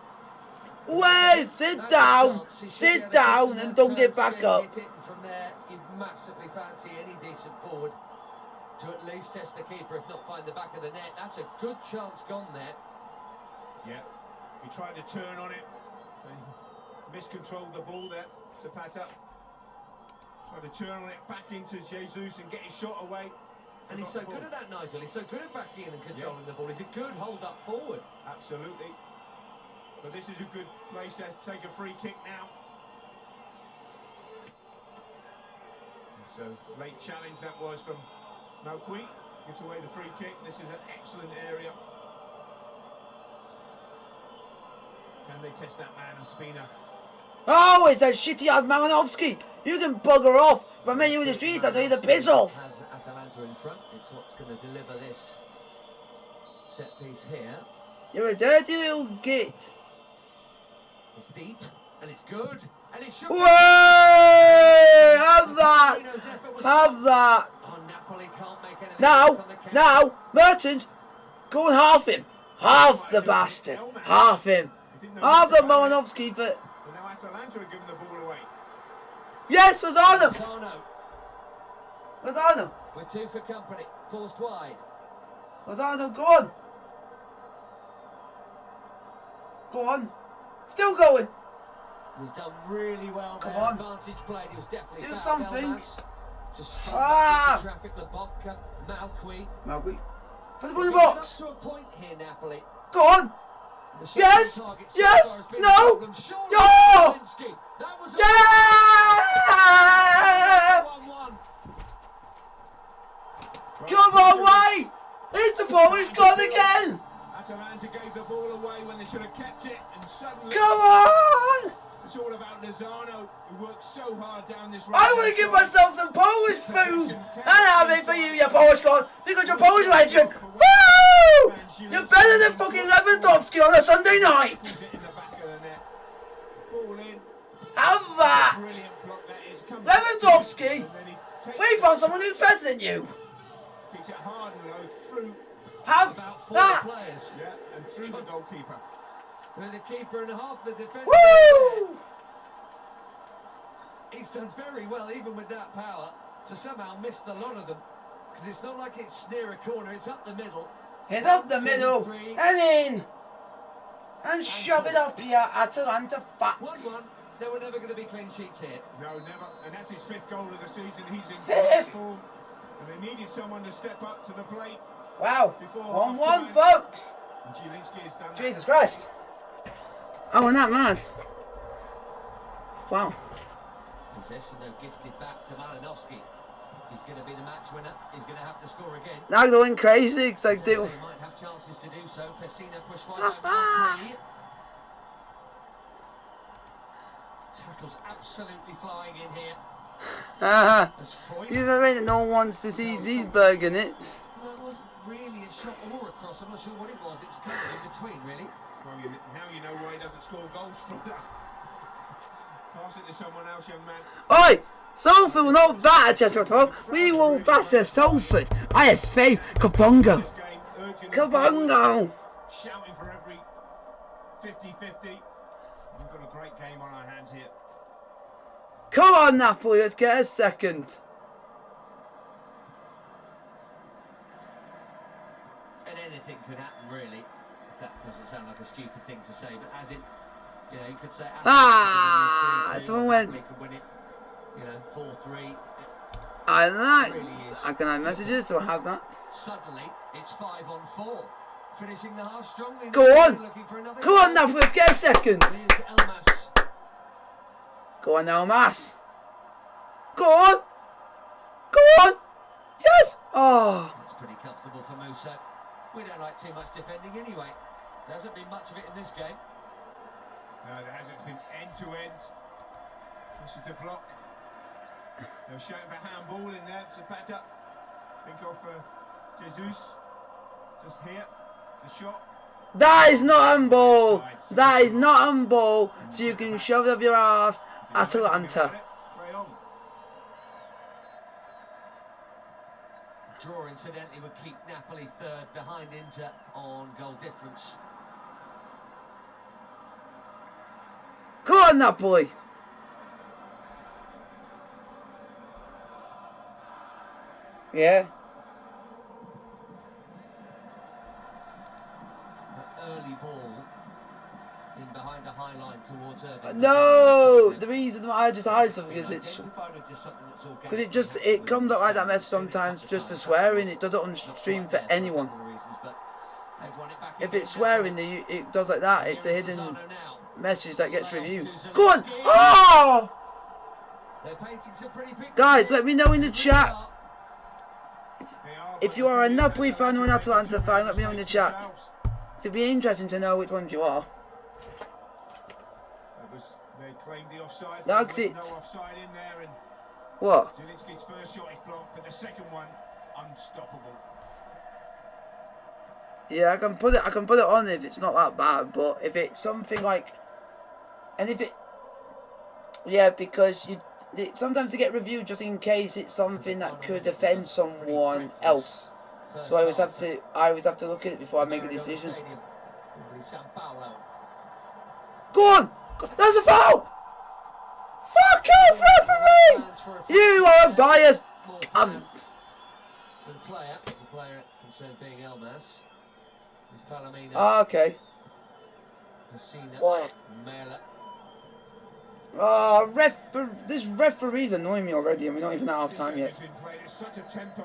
Wait, sit down and don't get back up. From there, you'd massively fancy any decent forward to at least test the keeper, if not find the back of the net. That's a good chance gone there. Yeah, he tried to turn on it, miscontrolled the ball there, Zapata. Tried to turn on it back into Jesus and get his shot away. And he's so good at that, Nigel. He's so good at backing in and controlling the ball. He's a good hold-up forward. Absolutely. But this is a good place to take a free kick now. So, late challenge that was from Malqui. Gives away the free kick. This is an excellent area. Can they test that man, Ospina? Oh, it's that shitty ass Malinowski. You can bugger off. If I met you in the streets, I'll tell you to piss off. Has Atalanta in front. It's what's going to deliver this set piece here. You're a dirty little git. It's deep, and it's good, and it should Way! Have that! Have that! Oh, Napoli can't make anything Now, Mertens, go and half him. Half the bastard. Half him. Half the Malinowski for... But now Atalanta are giving the ball away. Yes, Lozano! Lozano! With two for company, forced wide. Lozano, go on! Go on. Still going. He's done really well. Come there. on. Advantage played. He was definitely Do fouled. something. Elmas. Just Ah. traffic. Lobotka, Malqui. Put the ball in the box. Up to a point here, Napoli. Go on. The shot Yes. on target so Yes. far has been No. the problem. Surely No. Zielinski. That was Yeah. 1-1. Right. Come on, Way. It's the Polish god again. Atalanta gave the ball away when they should have kept it, and suddenly Come on. it's all about Lozano, who worked so hard down this road. I want to give myself some Polish food and have it for you, you Polish god, because you're Polish legend. Woo! You're better than fucking Lewandowski on a Sunday night. In the back of the net. Ball in. Have that. Brilliant block that is. Lewandowski, And then he takes we found someone who's better than you. Kicks it hard and low through. Have About 4 that. players. Yeah, and through the goalkeeper. With the keeper and half the defence. Woo! He's done very well, even with that power, to somehow miss a lot of them. Because it's not like it's near a corner, it's up the middle. It's up the middle and in. And shove it up here, Atalanta fucks. 1-1. There were never going to be clean sheets here. No, never. And that's his 5th goal of the season. He's in Fifth. great form. And they needed someone to step up to the plate. Wow. Before 1-1, half-time. folks. And Zielinski has done that. Jesus Christ. Oh, and that mad. Wow. Possession, though, gifted back to Malinowski. He's going to be the match winner. He's going to have to score again. Now going crazy because I do. They might have chances to do so. Pessina pushed wide by Malqui. Tackles absolutely flying in here. Haha. As Freud. You know that no one wants to see these burger nips. Well, it wasn't really a shot or a cross. I'm not sure what it was. It was kind of in between, really. Well, now you know why he doesn't score goals from that. Pass pass it to someone else, young man. Oi! Salford will not batter Chesterfield. We will batter Salford. I have faith. Kabongo. This game, urgent. Kabongo. Shouting for every 50-50. We've got a great game on our hands here. Come on, Napoli. Let's get a second. And anything could happen, really. If that doesn't sound like a stupid thing to say, but as in, you know, you could say. Someone went. Could win it, you know, 4-3. I like. Really is. I can have messages, so I have that. Suddenly, it's 5 on 4. Finishing the half strongly. Go on. Come on, Napoli. Let's get a second. Here's Elmas. Go on, Elmas. Go on. Go on. Yes. Oh. It's pretty comfortable for Musa. We don't like too much defending anyway. There hasn't been much of it in this game. No, there hasn't. It's been end-to-end. This is the block. They were shouting for handball in there. Zapata. Think of Jesus. Just here. The shot. That is not handball. That is not handball. So you can shove it up your arse. Atalanta. Play on. Draw, incidentally, would keep Napoli third behind Inter on goal difference. Come on, Napoli. Yeah. Early ball in behind a high line towards Irving. No, the reason why I just hide stuff because it comes up like that message sometimes just for swearing. It does it on stream for anyone. If it's swearing, it does like that. It's a hidden message that gets reviewed. Go on! Oh! Guys, let me know in the chat. If you are a Napoli fan or an Atalanta fan, let me know in the chat. It'd be interesting to know which ones you are. They claimed the offside. No, No it's offside in there, and what? Zielinski's first shot is blocked, but the second one unstoppable. Yeah, I can put it on if it's not that bad, but if it's something like, and if it, yeah, because sometimes to get reviewed just in case it's something that could offend someone else. So I always have to look at it before I make a decision. Go on! That's a foul! Fuck off, referee! You are a biased cunt. The player concerned being Elmas. Ah, okay. What? Oh, this referee's annoying me already, and we're not even at half time yet. It's such a tempo,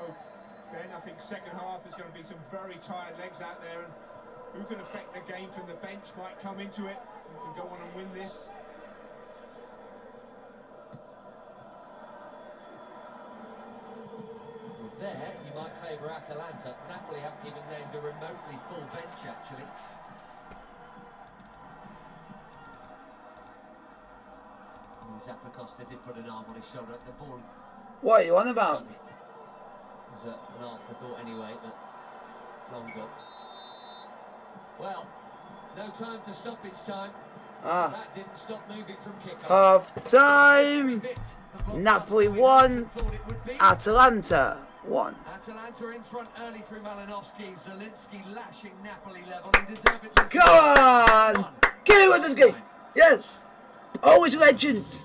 Ben. I think second half there's going to be some very tired legs out there, and who can affect the game from the bench might come into it. Who can go on and win this. There, you might favour Atalanta. Napoli haven't even named a remotely full bench, actually. Zappacosta did put an arm on his shoulder at the ball. What are you on about? It was an afterthought anyway, but long gone. Well, no time for stoppage time. Ah. That didn't stop moving from kickoff. Half time. Napoli 1. Atalanta 1. Atalanta in front early through Malinowski. Zielinski lashing Napoli level and deservedly. Come on! Get it with this game! Yes! Oh, it's legend!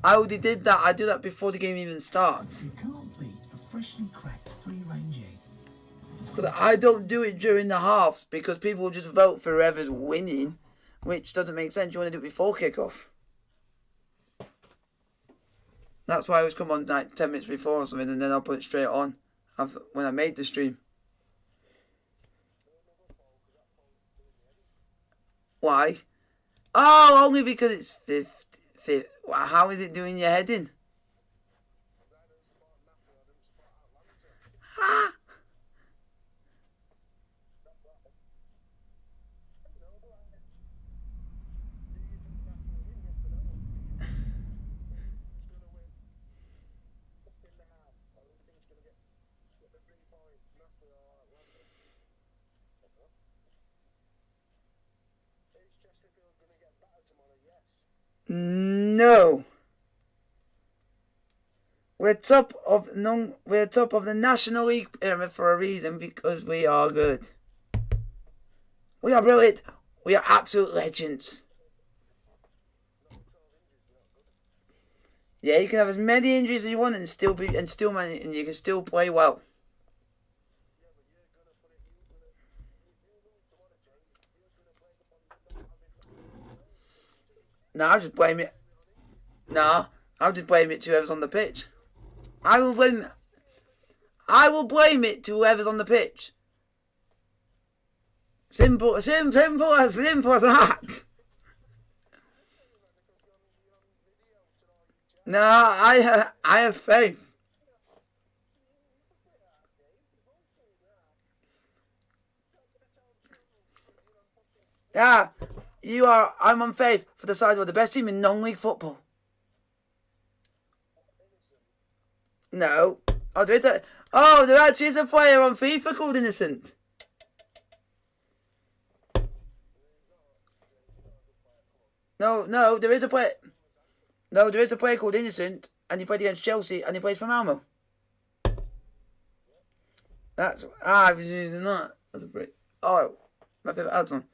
I already did that. I do that before the game even starts. You can't beat a freshly cracked free-range egg. Because I don't do it during the halves because people will just vote for whoever's winning, which doesn't make sense. You want to do it before kickoff. That's why I always come on like 10 minutes before or something, and then I'll put it straight on after when I made the stream. Why? Oh, only because it's 50. How is it doing your head in? Ah. No. We're top of the National League pyramid for a reason, because we are good. We are brilliant. We are absolute legends. Yeah, you can have as many injuries as you want and you can still play well. No, I'll just blame it. No, I'll just blame it to whoever's on the pitch. I will blame it to whoever's on the pitch. Simple as that. No, I have faith. Yeah, you are. I'm on faith for the side of the best team in non-league football. No. Oh, there actually is a player on FIFA called Innocent. No, there is a player. No, there is a player called Innocent, and he played against Chelsea, and he plays for Malmo. That's not. That's a pretty. Oh, my favourite Adson.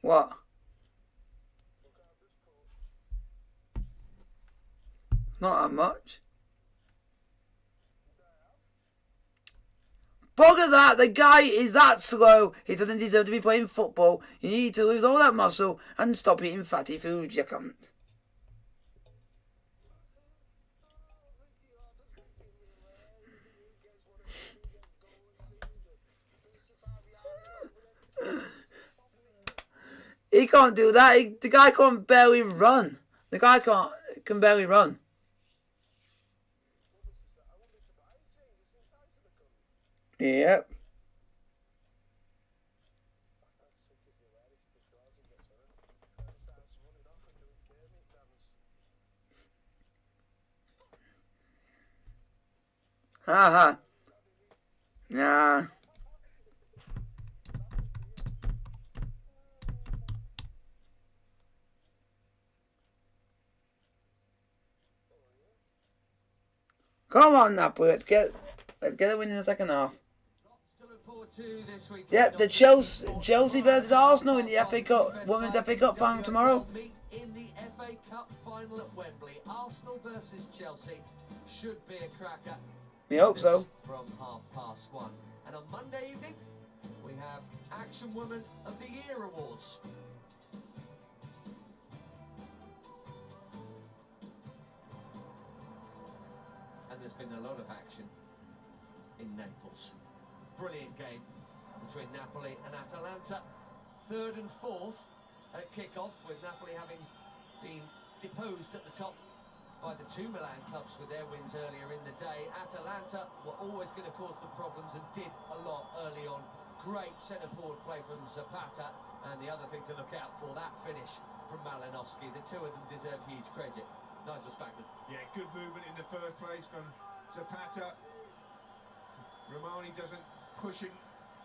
What? It's not that much. Bugger that! The guy is that slow. He doesn't deserve to be playing football. You need to lose all that muscle and stop eating fatty food, you cunt. He can't do that. The guy can't barely run. The guy can barely run. Yep. Haha. Nah. Come on, Napoli. Let's get a win in the second half. Yep, the Chelsea versus Arsenal in the FA Cup, Women's FA Cup final tomorrow. In the FA Cup final at Wembley, Arsenal versus Chelsea should be a cracker. We hope so. From 1:30. And on Monday evening, we have Action Woman of the Year awards. And there's been a lot of action in Naples. Brilliant game between Napoli and Atalanta. 3rd and 4th at kick-off, with Napoli having been deposed at the top by the two Milan clubs with their wins earlier in the day. Atalanta were always going to cause them problems and did a lot early on. Great centre-forward play from Zapata, and the other thing to look out for, that finish from Malinowski. The two of them deserve huge credit. Nigel Spackman. Yeah, good movement in the first place from Zapata. Romani doesn't push him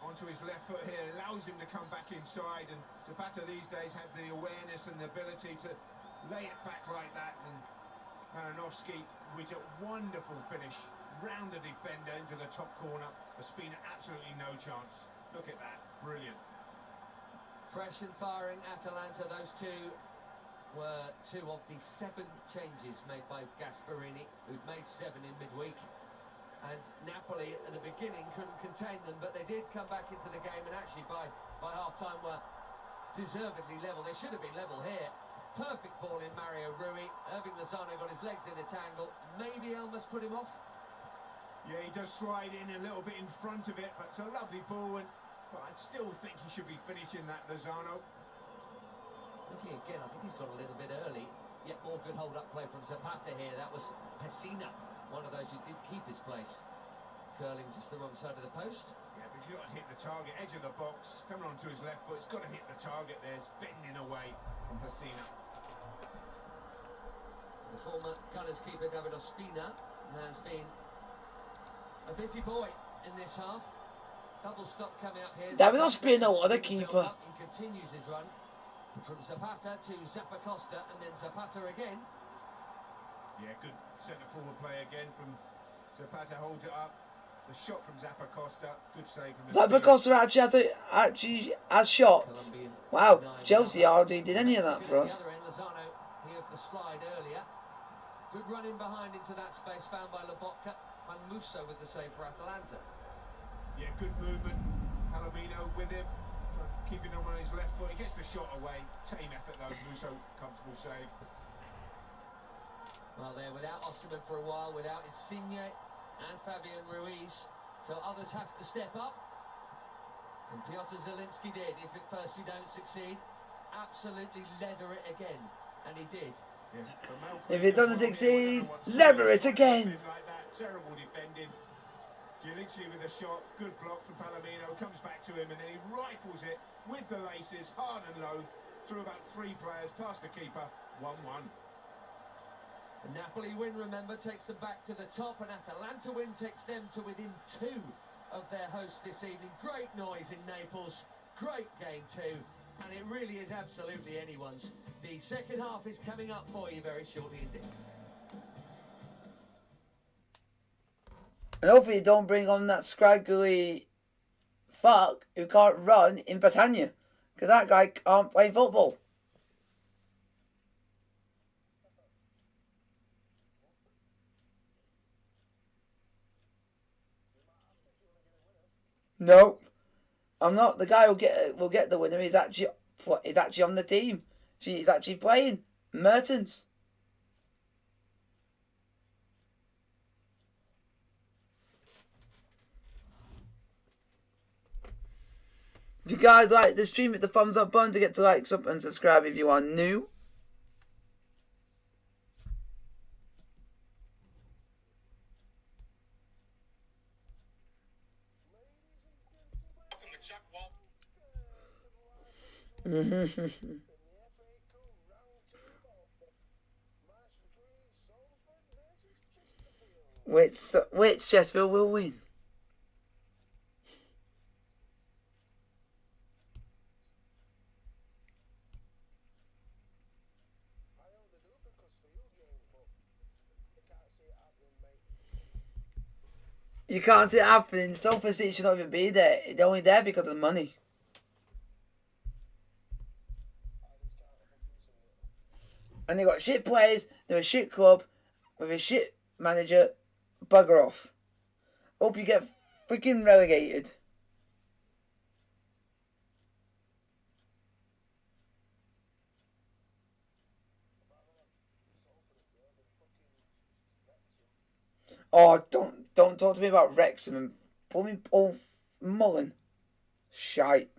onto his left foot here, allows him to come back inside, and Zapata these days had the awareness and the ability to lay it back like that, and Malinowski with a wonderful finish round the defender into the top corner. Ospina absolutely no chance. Look at that, brilliant. Fresh and firing Atalanta. Those two were two of the 7 changes made by Gasperini, who'd made 7 in midweek. And Napoli at the beginning couldn't contain them, but they did come back into the game, and actually by half-time were deservedly level. They should have been level here. Perfect ball in Mario Rui. Irving Lozano got his legs in a tangle. Maybe Elmas put him off. Yeah, he does slide in a little bit in front of it, but it's a lovely ball, but I still think he should be finishing that, Lozano. Looking again, I think he's got a little bit early. Yet more good hold-up play from Zapata here. That was Pessina, one of those who did keep his place. Curling just the wrong side of the post. Yeah, but you've got to hit the target, edge of the box, coming onto his left foot. It's got to hit the target there. It's bending away from Pessina. The former Gunners keeper David Ospina has been a busy boy in this half. Double stop coming up here. David Ospina, what a keeper. He continues his run from Zapata to Zappacosta, and then Zapata again. Yeah, good centre-forward play again from Zapata, holds it up. The shot from Zappacosta, good save from Zappacosta actually has shots. Wow, Chelsea hardly did any of that for us. The other end, Lozano, he had the slide earlier. Good run in behind into that space found by Lobotka, and Musso with the save for Atalanta. Yeah, good movement. Palomino with him, keeping him on his left foot. He gets the shot away. Tame effort though. Musso, comfortable save. Well, they're without Osimhen for a while, without Insigne and Fabian Ruiz, so others have to step up. And Piotr Zielinski did. If at first you don't succeed, absolutely leather it again, and he did. Yeah, If it doesn't succeed, lever it again. Like that. Terrible defending. Zielinski with a shot, good block from Palomino, comes back to him and then he rifles it with the laces, hard and low, through about 3 players, past the keeper, 1-1. The Napoli win, remember, takes them back to the top, and Atalanta win takes them to within 2 of their hosts this evening. Great noise in Naples, great game too, and it really is absolutely anyone's. The second half is coming up for you very shortly indeed. And hopefully you don't bring on that scraggly fuck who can't run in Britannia. Because that guy can't play football. Nope. I'm not. The guy will get the winner. He's actually on the team. He's actually playing. Mertens. If you guys like the stream, hit the thumbs up button to get to like, sub and subscribe if you are new. Which Sheffield will win? You can't see it happening. Sofa City should not even be there. They're only there because of the money. And they got shit players, they're a shit club, with a shit manager. Bugger off. Hope you get freaking relegated. Oh, don't talk to me about Wrexham and pull me off Mullen. Shite.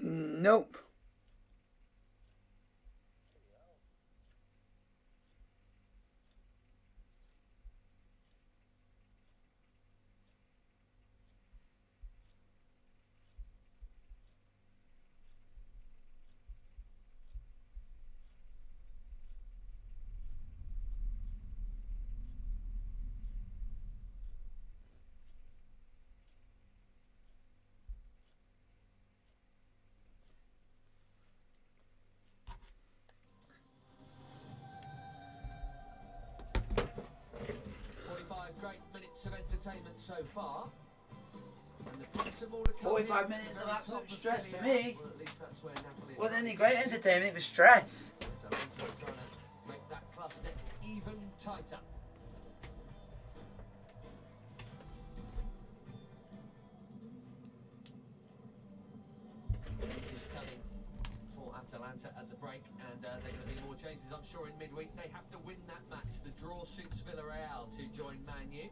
Nope. Great minutes of entertainment so far. And the price of all to come 45 here, minutes of very absolute top stress Serie for A. me. Well, at least that's where Napoli Wasn't are any great going to. entertainment, it was stress. Atalanta are trying to make that cluster even tighter. Changes coming for Atalanta at the break, and there are going to be more changes, I'm sure, in midweek. They have to win that match. The draw suits Villarreal to join Man U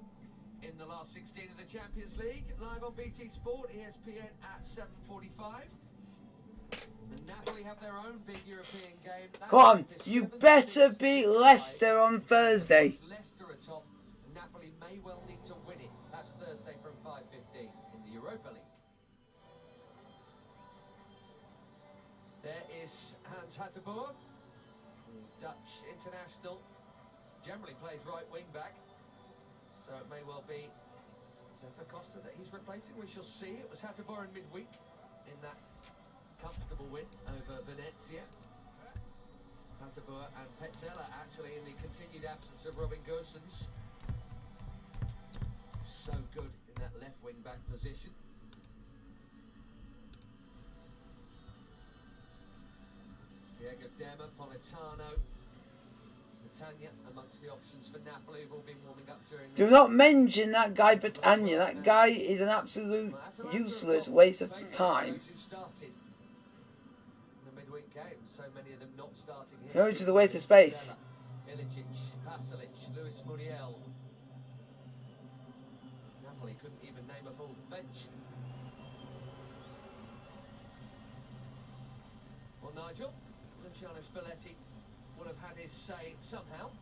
in the last 16 of the Champions League. Live on BT Sport, ESPN at 7:45. And Napoli have their own big European game. Go on, you better beat Leicester on Thursday. Leicester are top, and Napoli may well need to win it. That's Thursday from 5:15 in the Europa League. There is Hans Hateboer, the Dutch international. Generally plays right wing back, so it may well be Zephyr Costa that he's replacing. We shall see. It was Hateboer in midweek in that comfortable win over Venezia. Hateboer and Petzela actually in the continued absence of Robin Gosens. So good in that left wing back position. Diego Dema, Politano, Netanya amongst the options for Napoli have all been warming up during Do not mention that guy Britannia. That guy is an absolute useless waste of time. Who started in the midweek game, so many of them not starting here. No, it's just a waste of space. Ilicic, Pasalic, Luis Muriel. Napoli couldn't even name a full bench. Well, Nigel, Luciano Spalletti would have had his say somehow.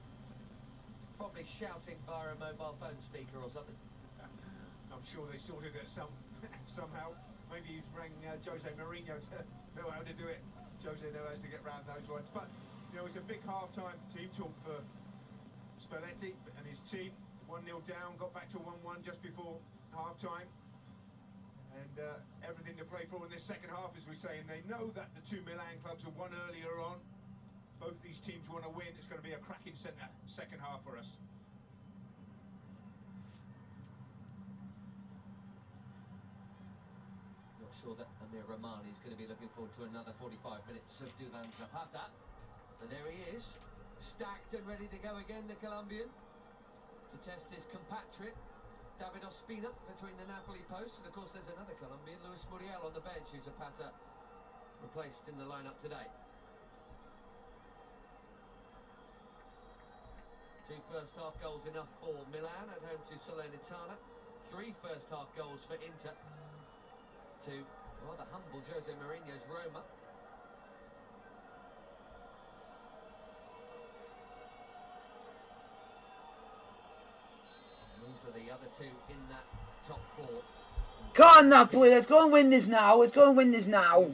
Probably shouting via a mobile phone speaker or something. I'm sure they sorted it somehow. Maybe he's rang Jose Mourinho to know how to do it. Jose knows how to get round those ones. But, you know, it's a big half-time team talk for Spalletti and his team. 1-0 down, got back to 1-1 just before half-time. And everything to play for in this second half, as we say. And they know that the two Milan clubs have won earlier on. Both these teams want to win. It's going to be a cracking second half for us. Not sure that Amir Rahmani is going to be looking forward to another 45 minutes of Duvan Zapata. And there he is, stacked and ready to go again, the Colombian, to test his compatriot, David Ospina, between the Napoli posts. And of course there's another Colombian, Luis Muriel, on the bench, who Zapata replaced in the lineup today. Two first-half goals enough for Milan at home to Salernitana. 3 first-half goals for Inter to rather humble Jose Mourinho's Roma. These are the other two in that top 4. Come on, Napoli, let's go and win this now. Let's go and win this now. Roma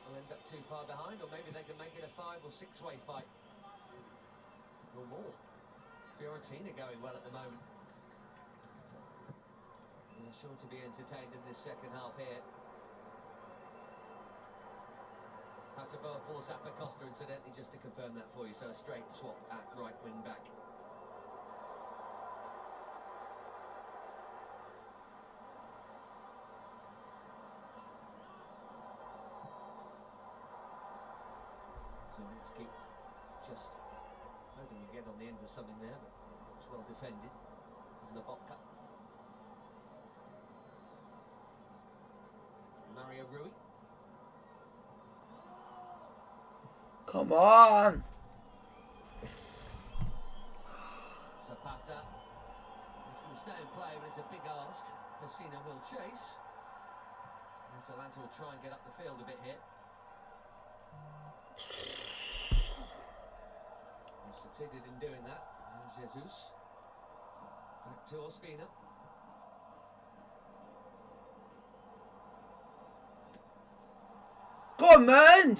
will end up too far behind, or maybe they can make it a 5 or 6-way fight. Or more. Fiorentina going well at the moment. They're sure to be entertained in this second half here. Hateboer for Zappa Costa, incidentally, just to confirm that for you. So a straight swap at right wing back. Zelensky just hoping to get on the end of something there, but it's well defended. Lobotka. Mario Rui. Come on. Zapata. He's going to stay and play, but it's a big ask. Cassino will chase. Atalanta will try and get up the field a bit here. They've succeeded in doing that. And Jesus. Back to Ospina. Go on, man!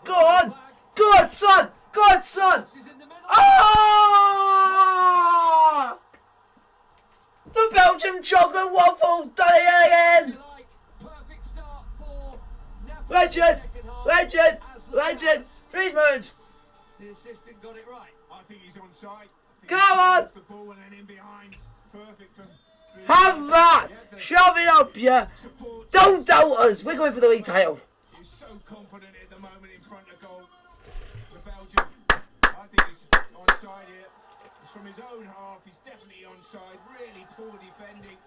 Go on! Go on, son! Go on, son! Ah! The Belgian chocolate waffles done it again! Legend! Legend! Legend! Treatment! The assistant got it right. I think he's onside. Come on! The ball and then in behind. Perfect from... Have that! Shove it up, yeah! Don't doubt us! We're going for the league title. He's so confident at the moment in front of goal. The Belgian, I think he's onside here. It's from his own half. He's definitely onside. Really poor defending.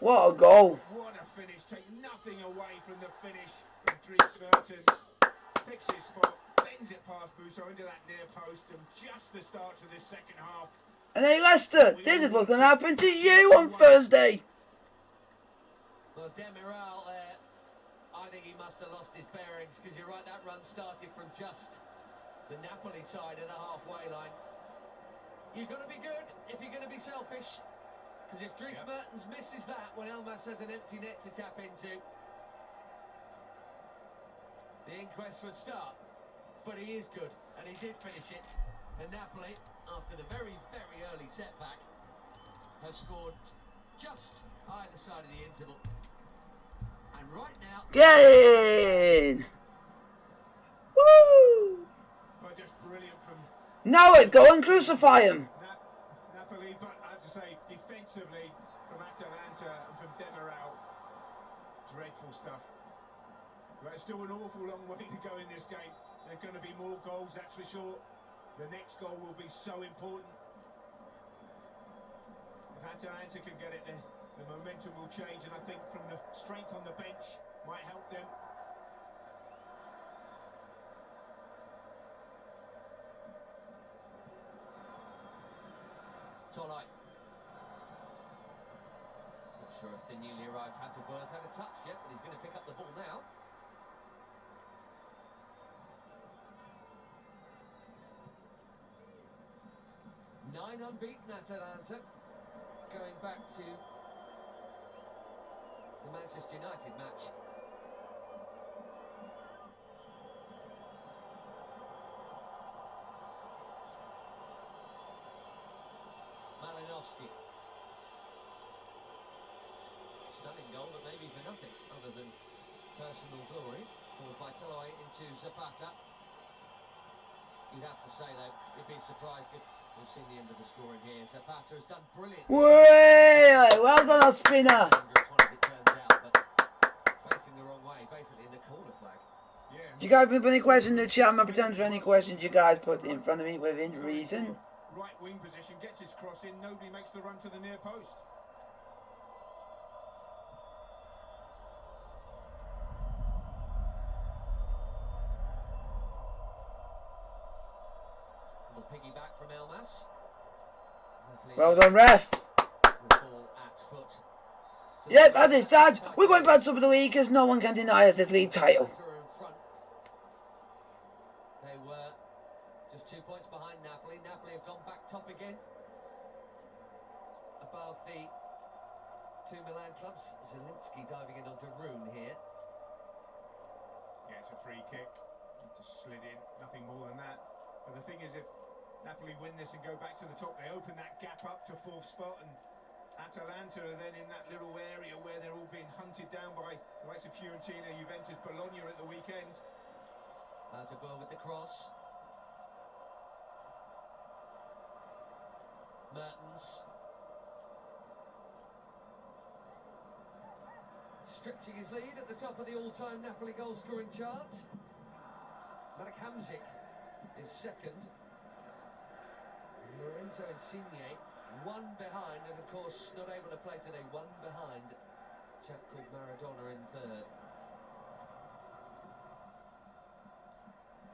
What a goal. What a finish. Take nothing away from the finish from Dries Mertens. Picks his spot, bends it past Busso into that near post, and just the start to this second half. And hey, Leicester, this is what's going to happen to you on Thursday. Well, Demiral there, I think he must have lost his bearings, because you're right, that run started from just the Napoli side of the halfway line. You've got to be good if you're going to be selfish, because if Dries Mertens misses that when Elmas has an empty net to tap into, the inquest would start. But he is good, and he did finish it. And Napoli, after the very, very early setback, have scored just either side of the interval. And right now... Get in! Woo! But just brilliant from Now let's go and crucify him. Napoli, but I have to say, defensively, from Atalanta and from Demiral, dreadful stuff. But it's still an awful long way to go in this game. There are going to be more goals, that's for sure. The next goal will be so important. If Atalanta can get it, the momentum will change, and I think from the strength on the bench might help them. Tolai. Not sure if the newly arrived Hatterberg's had a touch yet, but he's going to pick up the ball now. Nine unbeaten Atalanta, going back to the Manchester United match. Malinowski. Stunning goal, but maybe for nothing other than personal glory. Forward by Tolai into Zapata. You'd have to say, though, you'd be surprised if we've seen the end of the scoring here. Zapata has done brilliant. Way! Well done, Ospina. It turns out, but facing the wrong way, basically in the corner flag. Yeah. If you guys put any questions in the chat, I'm happy to answer any questions you guys put in front of me within reason. Right wing position, gets his cross in, nobody makes the run to the near post. Little piggyback from Elmas. Well done, ref. The ball at foot. Yep, as it stands, we're going back top of the league because no one can deny us this league title. They were just 2 points behind Napoli. Napoli have gone back top again, above the two Milan clubs. Zielinski diving in onto Rune here. Yeah, it's a free kick. Just slid in, nothing more than that. But the thing is, if Napoli win this and go back to the top, they open that gap up to fourth spot, and Atalanta are then in that little area where they're all being hunted down by the likes of Fiorentina, Juventus, Bologna at the weekend. Atalanta with the cross. Mertens. Stretching his lead at the top of the all-time Napoli goal-scoring chart. Marek Hamzik is second. Lorenzo Insigne, one behind, and of course not able to play today, one behind. Chap called Maradona in third.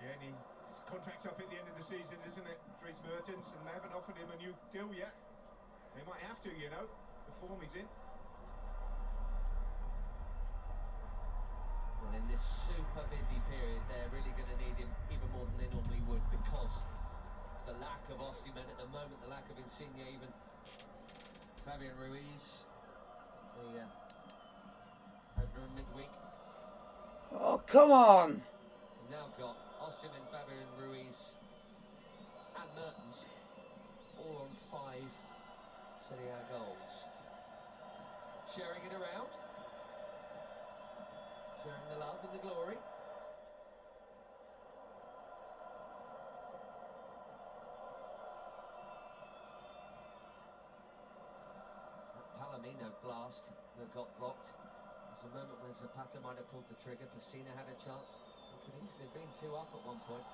Yeah, and his contract's up at the end of the season, isn't it, Dries Mertens? And they haven't offered him a new deal yet. They might have to, you know, the form he's in. Well, in this super busy period, they're really going to need him even more than they normally would because of the lack of Osimhen at the moment, the lack of Insigne even. Fabian Ruiz, the over in midweek. Oh, come on. We've now got Osimhen, Fabian Ruiz and Mertens all on 5 Serie A goals. Sharing it around. Sharing the love and the glory. Palomino blast that got blocked. There's a moment when Zapata might have pulled the trigger. Pacina had a chance. It could easily have been 2 up at one point.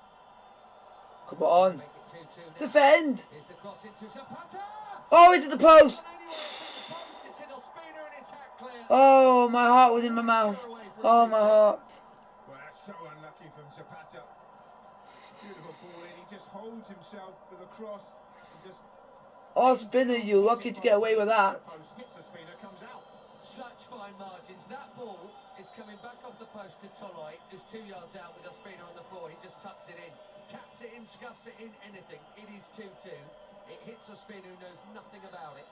Come on. Make it 2-2 now. Defend. Here's the cross into Zapata! Oh, it's at the post. It's in Ospina and it's hack clear. Oh, my heart was in my mouth. Oh, my heart. Well, that's so unlucky from Zapata. Beautiful ball in. He just holds himself for the cross. And just Oh, Spinner, you're lucky to get away with that. hits Ospina, comes out. Such fine margins. That ball is coming back off the post to Toloi, who's 2 yards out with Ospina on the floor. He just tucks it in. Taps it in, scuffs it in, anything. It is 2-2. It hits Ospina, who knows nothing about it.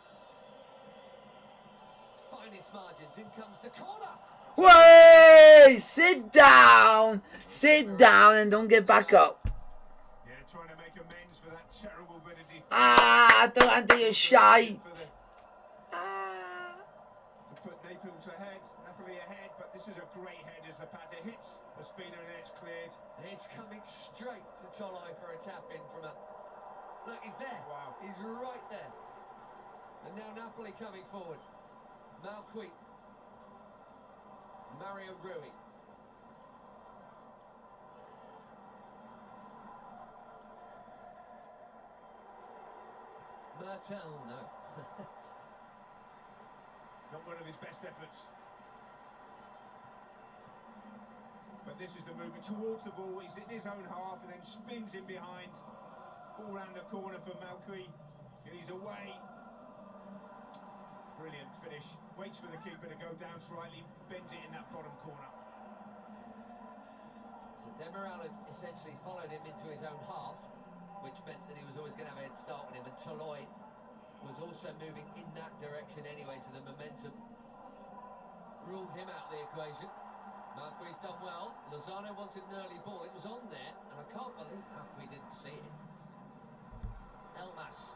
Finest margins. In comes the corner. Way! Sit down. Sit down and don't get back up. Yeah, trying to make amends for that terrible bit of defense. Ah, don't undo your shite. Ah. To put Napoli ahead, but this is a great head as Zapata hits Ospina and it's cleared. He's coming straight to Toloi for a tap in from a... Look, he's there. Wow. He's right there. And now Napoli coming forward. Malqui. Mario Rui. Mertel, no. Not one of his best efforts. But this is the movement towards the ball. He's in his own half and then spins in behind. All round the corner for Malqui. And he's away. Brilliant finish. Waits for the keeper to go down slightly. Bends it in that bottom corner. So Demiral had essentially followed him into his own half, which meant that he was always going to have a head start on him. And Toloi was also moving in that direction anyway, so the momentum ruled him out of the equation. Malqui's done well. Lozano wanted an early ball. It was on there, and I can't believe Malqui didn't see it. Elmas.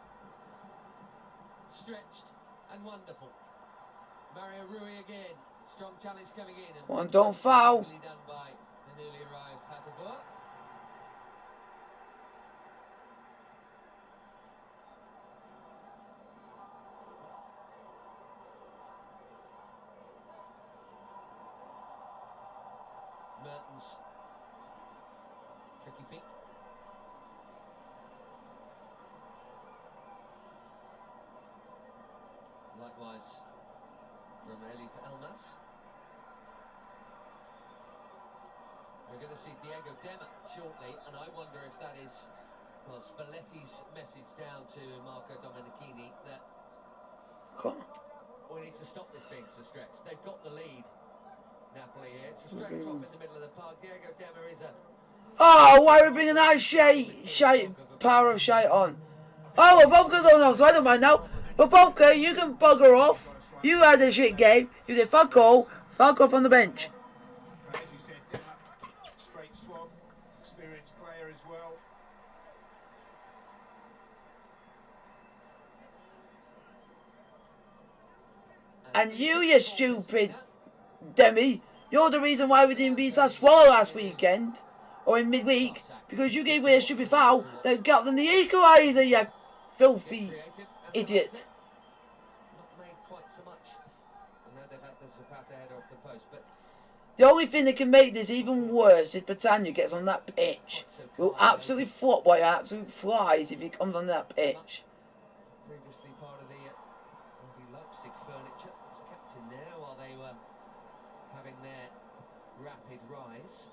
Stretched and wonderful. Mario Rui again. Strong challenge coming in. And Come on, don't foul. done by the newly arrived Hatabur. Mertens. Tricky feet. Likewise, Romeli for Elmas. We're going to see Diego Dema shortly, and I wonder if that is, well, Spalletti's message down to Marco Domenichini that we need to stop this being so stretched. They've got the lead, Napoli here. It's a stretch off in the middle of the park. Diego Dema is a... Oh, why are we bringing that shite, power of shite on? Oh, well, Bobka's on now, so I don't mind now. Well, Bobka, you can bugger off. You had a shit game. You did fuck all. Fuck off on the bench. As you said, Dema, straight swab, experienced player as well. And you stupid Demi, you're the reason why we didn't beat Sassuolo last weekend, or in midweek, because you gave away a stupid foul that got them the equaliser, you filthy idiot. Not made quite so much. And now they've had the Zapata head off the post, but The only thing that can make this even worse is Britannia gets on that pitch. We'll absolutely flop like absolute flies if he comes on that pitch. previously part of the RB Leipzig furniture. Was captain there while they were having their rapid rise.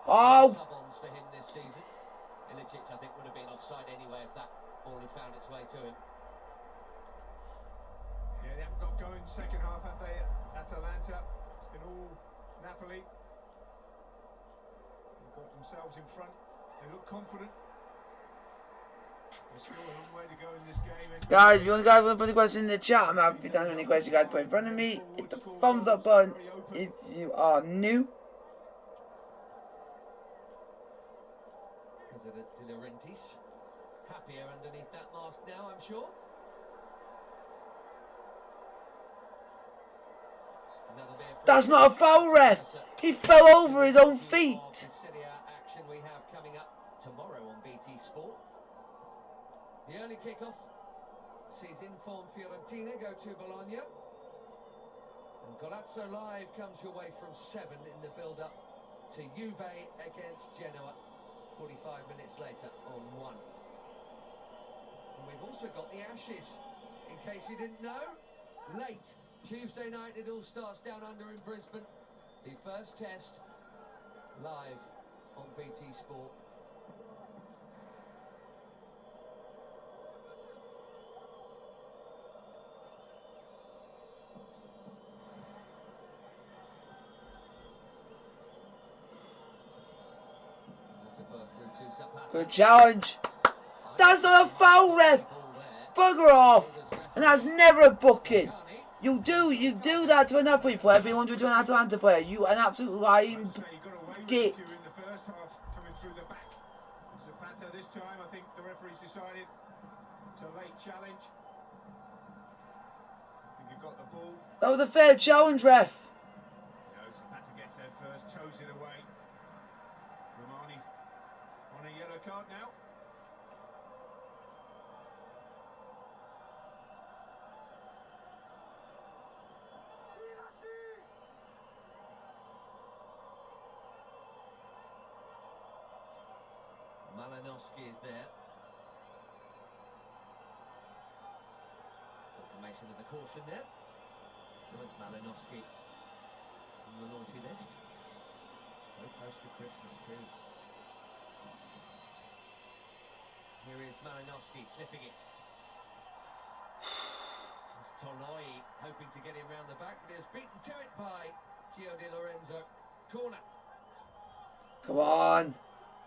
Oh, Sub-ons for him this season. Ilicic, I think, would have been offside anyway if that ball had found its way to him. Yeah, they haven't got going second half, have they, Atalanta? It's been all Napoli. They've got themselves in front. They look confident. There's still a long way to go in this game. Guys, if you want to put a question in the chat, I'm happy to answer any questions you guys put in front of me. Hit the thumbs up button if you are new. President De Laurentiis, happier underneath that mask now, I'm sure. That's not a foul, ref. He fell over his own feet. Serie action we have coming up tomorrow on BT Sport. The early kickoff sees informed Fiorentina go to Bologna. And Golazzo Live comes your way from 7 in the build-up to Juve against Genoa 45 minutes later on 1. And we've also got the Ashes, in case you didn't know, late. Tuesday night it all starts down under in Brisbane. The first test live on BT Sport. Good challenge. That's not a foul, ref. Bugger off. And that's never a booking. You do that to a Napoli player, but you won't do it to an Atalanta player. You an absolute lying git. In the first half, coming through the back. Zapata this time, I think the referee's decided it's a late challenge. I think you've got the ball. That was a fair challenge, ref. No, Zapata gets there first, toes it away. Romani on a yellow card now. Malinowski is there. Confirmation of the caution there. There's Malinowski on the naughty list. So close to Christmas too. Here is Malinowski clipping it. Toloi hoping to get him round the back, but he was beaten to it by Gio Di Lorenzo. Corner. Come on.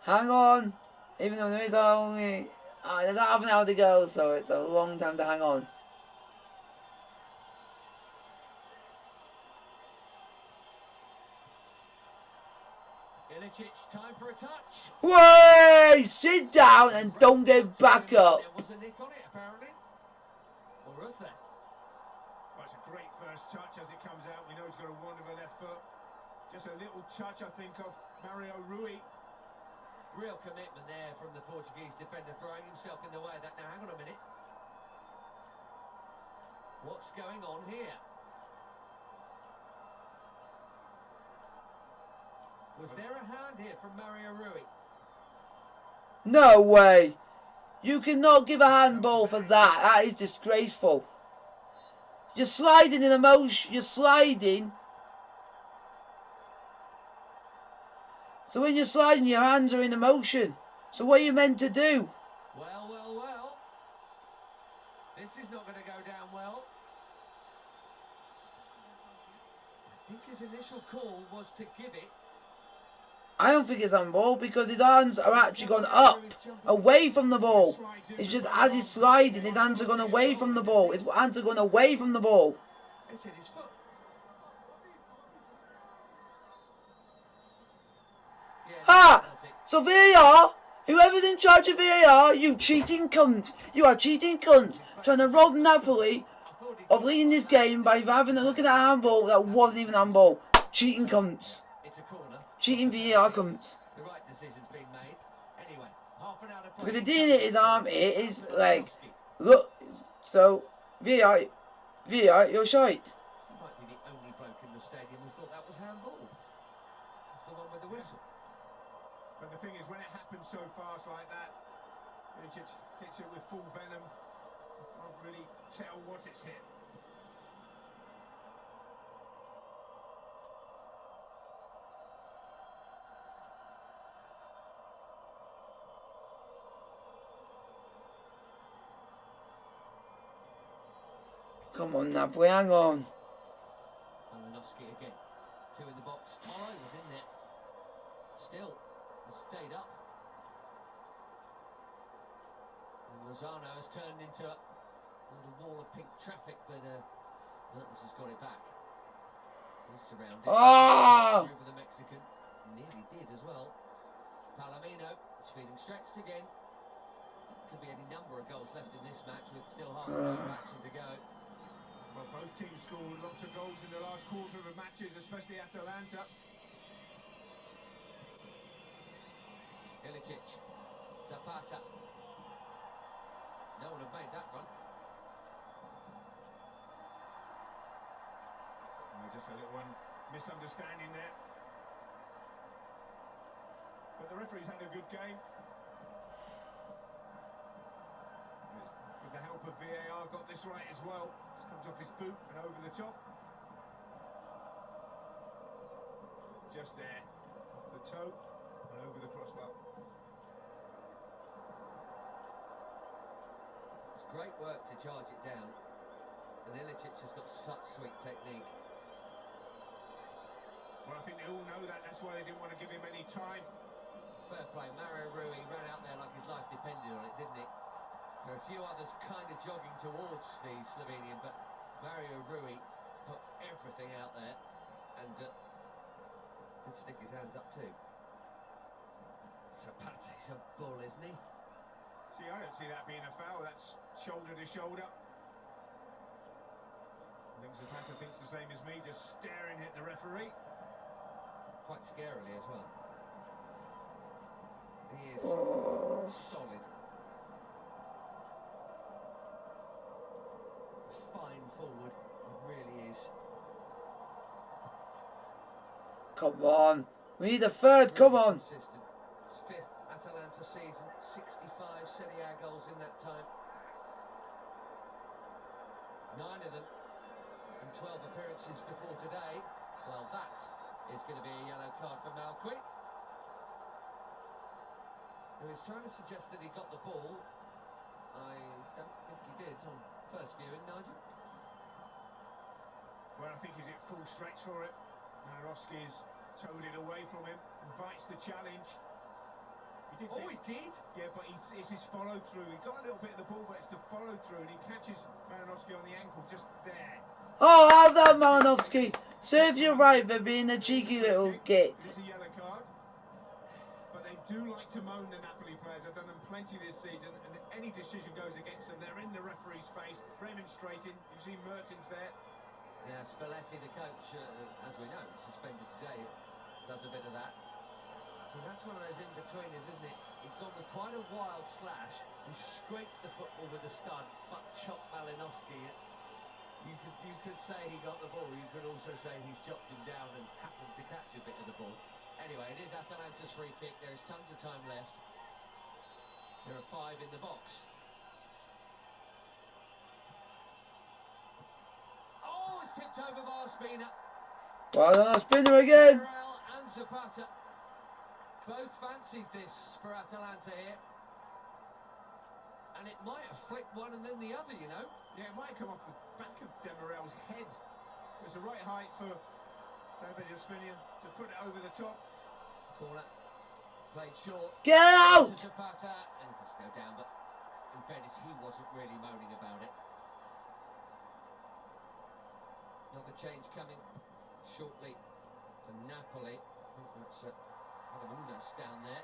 Hang on. Even though there is only... there's half an hour to go, so it's a long time to hang on. Ilicic, time for a touch. Way! Sit down and don't get back up. There was a nick on it, apparently. Or was there? Well, it's a great first touch as it comes out. We know he's got a wonderful left foot. Just a little touch, I think, of Mario Rui. Real commitment there from the Portuguese defender, throwing himself in the way of that. Now, hang on a minute. What's going on here? Was there a hand here from Mario Rui? No way. You cannot give a handball for that. That is disgraceful. You're sliding in emotion. You're sliding. So when you're sliding, your hands are in motion. So what are you meant to do? Well, well, well. This is not going to go down well. I think his initial call was to give it. I don't think it's on ball because his hands are actually gone up, away from the ball. It's just as he's sliding, his hands are gone away from the ball. His hands are gone away from the ball. It's hit his foot. Ha! So VAR, whoever's in charge of VAR, you cheating cunt. You are cheating cunt. Trying to rob Napoli of leading this game by having a look at that handball that wasn't even handball. Cheating cunts. It's a corner. Cheating VAR cunts. The right decision's being made. Anyway, half an hour to play. Because the D in his arm, it is like, look, so VAR, you're shite. He might be the only bloke in the stadium who thought that was handball. It's the one with the whistle. But the thing is, when it happens so fast like that, it just hits it with full venom. You can't really tell what it's hit. Come on, Napoli, hang on. Malinowski again. Two in the box. Tolo was in there. Still, has stayed up. And Lozano has turned into a little wall of pink traffic, but Mertens has got it back. He's surrounded. Oh! Over the Mexican. Nearly did as well. Palomino is feeling stretched again. Could be any number of goals left in this match with still half an hour of action to go. Well, both teams scored lots of goals in the last quarter of the matches, especially Atalanta. Ilicic, Zapata. No one had made that run. Just a little misunderstanding there. But the referee's had a good game. With the help of VAR, got this right as well. Just comes off his boot and over the top. Just there, off the toe and over the crossbar. It's great work to charge it down. And Ilicic has got such sweet technique. Well, I think they all know that. That's why they didn't want to give him any time. Fair play. Mario Rui ran out there like his life depended on it, didn't it? There are a few others kind of jogging towards the Slovenian, but Mario Rui put everything out there and did stick his hands up too. Zapata's a bull, isn't he? See, I don't see that being a foul. That's shoulder to shoulder. I think Zapata thinks the same as me, just staring at the referee. Quite scarily as well. He is solid. Fine forward, he really is. Come on. We need a third, come on. Consistent. Fifth Atalanta season, 65 Serie A goals in that time. 9 of them in 12 appearances before today. Well, that is going to be a yellow card for Malqui, who is trying to suggest that he got the ball. I don't think he did on first viewing, Nigel. Well, I think he's at full stretch for it. Malinowski's towed it away from him, invites the challenge. He did Oh, he did? Yeah, but it's his follow-through. He got a little bit of the ball, but it's the follow-through, and he catches Malinowski on the ankle just there. Oh, have that, Malinowski. Serve you right for being a cheeky little git. It's a yellow card. But they do like to moan, the Napoli players. I've done them plenty this season, and if any decision goes against them, they're in the referee's face, remonstrating. You see Mertens there. Yeah, Spalletti, the coach, as we know, suspended today, does a bit of that. So that's one of those in-betweeners, isn't it? He's gone with quite a wild slash. He scraped the football with a stud, but chopped Malinowski. You could say he got the ball. You could also say he's chopped him down and happened to catch a bit of the ball. Anyway, it is Atalanta's free kick. There is tons of time left. There are 5 in the box. Oh, it's tipped over by Spina. Well done, Spinner again. Morel and Zapata both fancied this for Atalanta here. And it might have flicked one and then the other, you know. Yeah, it might come off the back of Demirel's head. It's the right height for David Ospina to put it over the top. Corner. Played short. Get out! Zapata. And it does go down, but in fairness, he wasn't really moaning about it. Another change coming shortly for Napoli. I think that's Adamunas down there.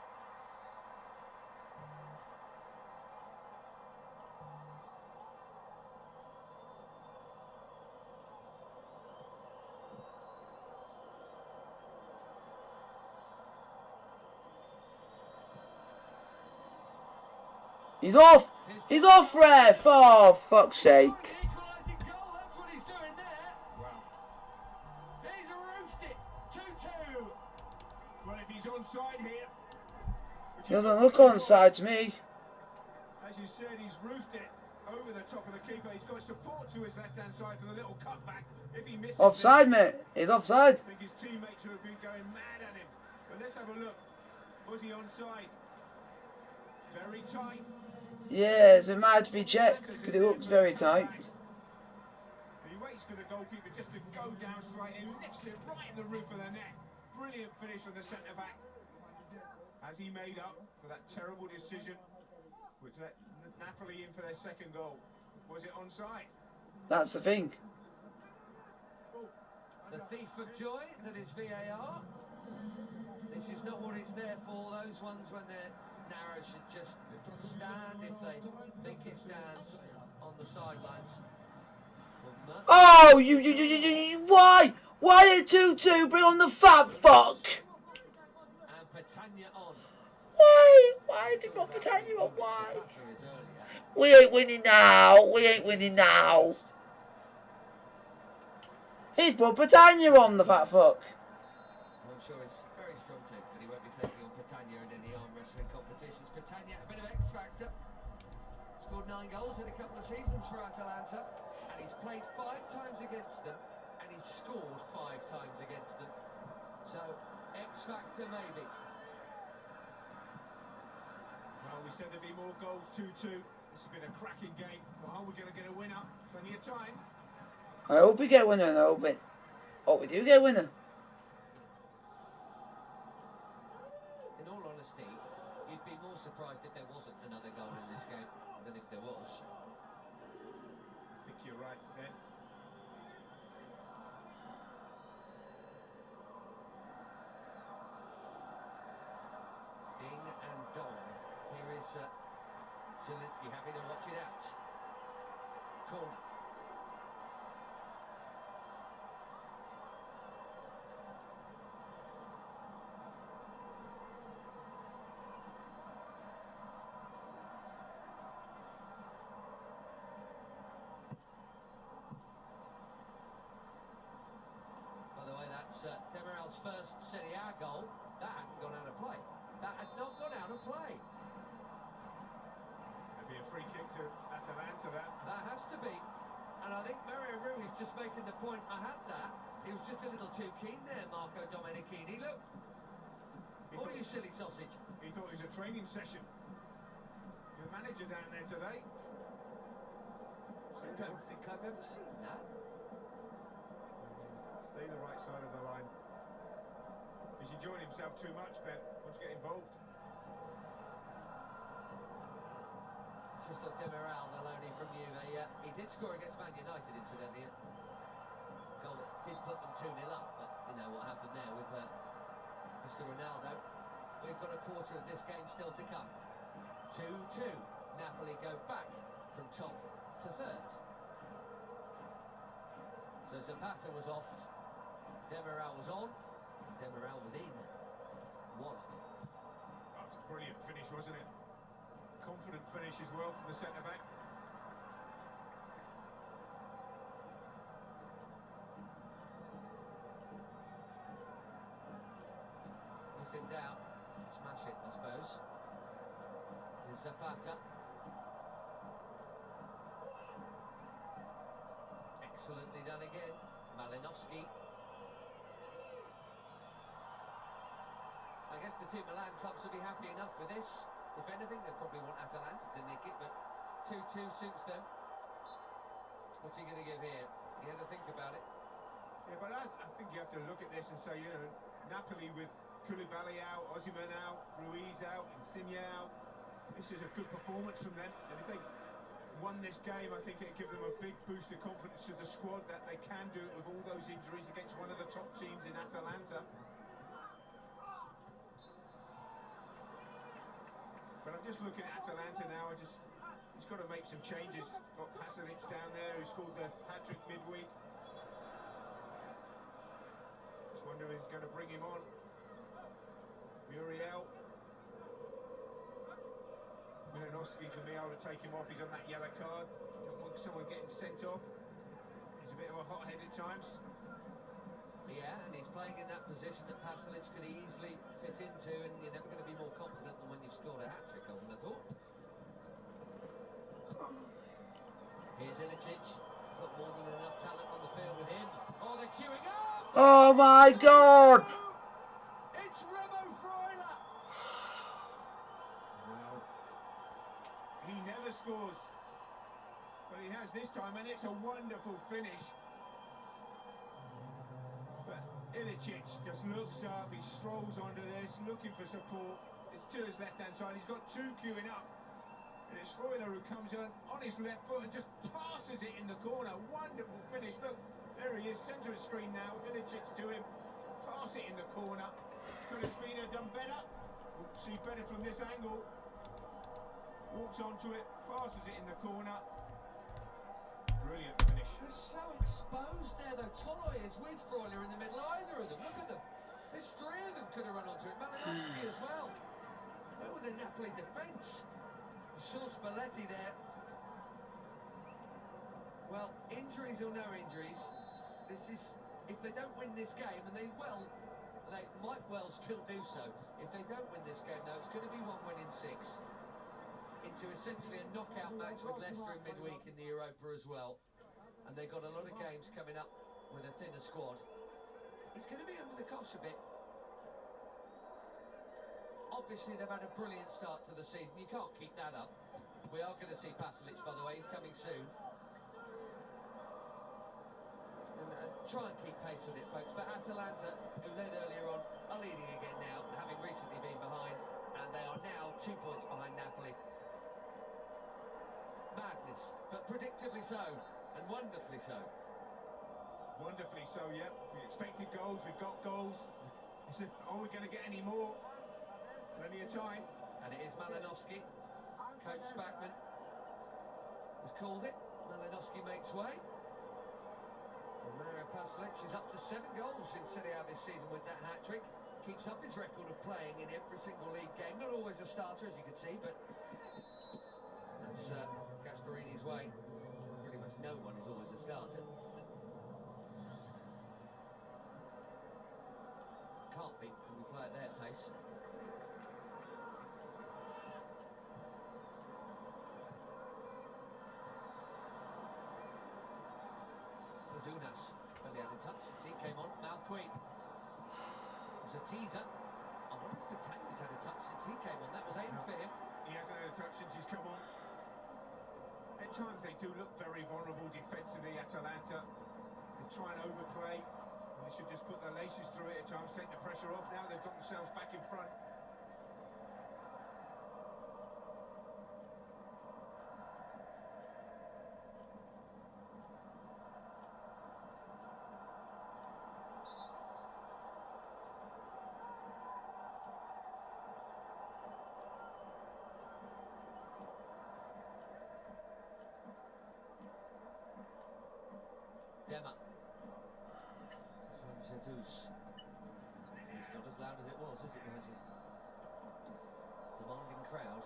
He's off! He's off, ref! Oh, fuck's sake. Equalising goal, that's what he's doing there. Wow. He's roofed it. 2-2. Well, if he's onside here... He doesn't look onside to me. As you said, he's roofed it over the top of the keeper. He's got support to his left-hand side for the little cutback. If he misses Offside, this, mate. He's offside. I think his teammates would have been going mad at him. But let's have a look. Was he onside? Very tight. Yes, it might be checked because it looks very tight. goalkeeper just to go down slightly, lifts it right in the roof of the net. Brilliant finish from the centre-back. As he made up for that terrible decision, which let Napoli in for their second goal. Was it onside? That's the thing. The thief of joy that is VAR. This is not what it's there for. Those ones when they're narrow should just stand if they think it stands on the sidelines. Oh, you, why? Why a 2-2? Bring on the fat fuck. And Petagna on. Why did not Petagna on? Why? We ain't winning now. We ain't winning now. He's brought Petagna on, the fat fuck. I'm sure it's very strong take, but he won't be taking on Petagna in any arm wrestling competitions. Petagna, a bit of X factor. Scored 9 goals in a couple of seasons for Atalanta, and he's played 5 times against them, and he's scored 5 times against them. So, X factor maybe. Well, we said there'd be more goals, 2-2. This has been a cracking game. Well, are we going to get a winner? Plenty of time. I hope we get a winner, and I hope we do get a winner. In all honesty, you'd be more surprised if there wasn't another goal in this game than if there was. I think you're right, Ben. Ding and dong. Here is Zielinski happy to watch it out. Corner. By the way, that's Demiral's first Serie A goal. That hadn't gone out of play. That had not gone out of play. It'd be a free kick to Atalanta, That has to be. And I think Mario Rui's just making the point. I had that. He was just a little too keen there, Marco Domenichini. Look. What are you, silly sausage? He thought it was a training session. Your manager down there today. I don't think I've ever seen that. Stay the right side of the line. He's enjoying himself too much, Ben. Wants to get involved. Just on Demiral, the loanee from Juve. He did score against Man United, incidentally. Goal that did put them 2-0 up, but you know what happened there with Mr. Ronaldo. We've got a quarter of this game still to come. 2-2. Napoli go back from top to third. So Zapata was off, Demiral was on, and Demiral was in. 1 up. That was a brilliant finish, wasn't it? Confident finish as well from the centre-back. If in doubt, smash it, I suppose. Here's Zapata. Excellently done again. Malinovsky. I guess the two Milan clubs will be happy enough with this. If anything, they'll probably want Atalanta to nick it, but 2-2 suits them. What's he going to give here? He had to think about it. Yeah, but I think you have to look at this and say, you know, Napoli with Koulibaly out, Osimhen out, Ruiz out, Insigne out. This is a good performance from them, and if they won this game, I think it'd give them a big boost of confidence to the squad that they can do it with all those injuries against one of the top teams in Atalanta. But I'm just looking at Atalanta now. He's got to make some changes. Got Pasalic down there who scored the hat-trick midweek. Just wonder if he's going to bring him on. Muriel. Malinovsky, for me, I would take him off. He's on that yellow card. Don't want someone getting sent off. He's a bit of a hothead at times. Yeah, and he's playing in that position that Pasalic could easily fit into, and you're never going to be more confident than when you've scored a hat-trick, I wouldn't have thought. Here's Ilicic. Got more than enough talent on the field with him. Oh, they're queuing up! Oh my God! It's Remo Freuler! Well, he never scores. But he has this time, and it's a wonderful finish. Ilicic just looks up, he strolls onto this, looking for support. It's to his left-hand side, he's got two queuing up. And it's Freuler who comes on his left foot and just passes it in the corner. Wonderful finish, look, there he is, centre of screen now, Ilicic to him. Pass it in the corner. Could have been done better. We'll see better from this angle. Walks onto it, passes it in the corner. Brilliant finish. They're so exposed there though. Toloy is with Freuler in the middle, either of them. Look at them. There's three of them could have run onto it. Malinowski as well. Where were the Napoli defence? Saw Spalletti there. Well, injuries or no injuries, this is, if they don't win this game, and they might well still do so. If they don't win this game though, it's going to be one win in 6. Into essentially a knockout match with Leicester in midweek in the Europa as well. And they've got a lot of games coming up with a thinner squad. It's going to be under the cosh a bit. Obviously, they've had a brilliant start to the season. You can't keep that up. We are going to see Pasalic, by the way. He's coming soon. And try and keep pace with it, folks. But Atalanta, who led earlier on, are leading again now, having recently been behind. And they are now 2 points behind Napoli. Madness, but predictably so, and wonderfully so. Wonderfully so, yeah. We expected goals, we've got goals. Are we going to get any more? Plenty of time. And it is Malinowski. Coach Spackman has called it. Malinowski makes way. And Mario Pasalic is up to 7 goals in Serie A this season with that hat-trick. Keeps up his record of playing in every single league game. Not always a starter, as you can see, but that's Gasparini's way. Pretty much no one is always a starter. Can't be, because we play at their pace. Unas barely had a touch since he came on. Malquin. It was a teaser. I wonder if Batanga's had a touch since he came on. That was aimed for him. He hasn't had a touch since he's come on. At times they do look very vulnerable defensively, Atalanta. They try and overplay. They should just put their laces through it at times, take the pressure off. Now they've got themselves back in front. Dema. Jesus. It's not as loud as it was, is it, Nigel? Demanding crowd.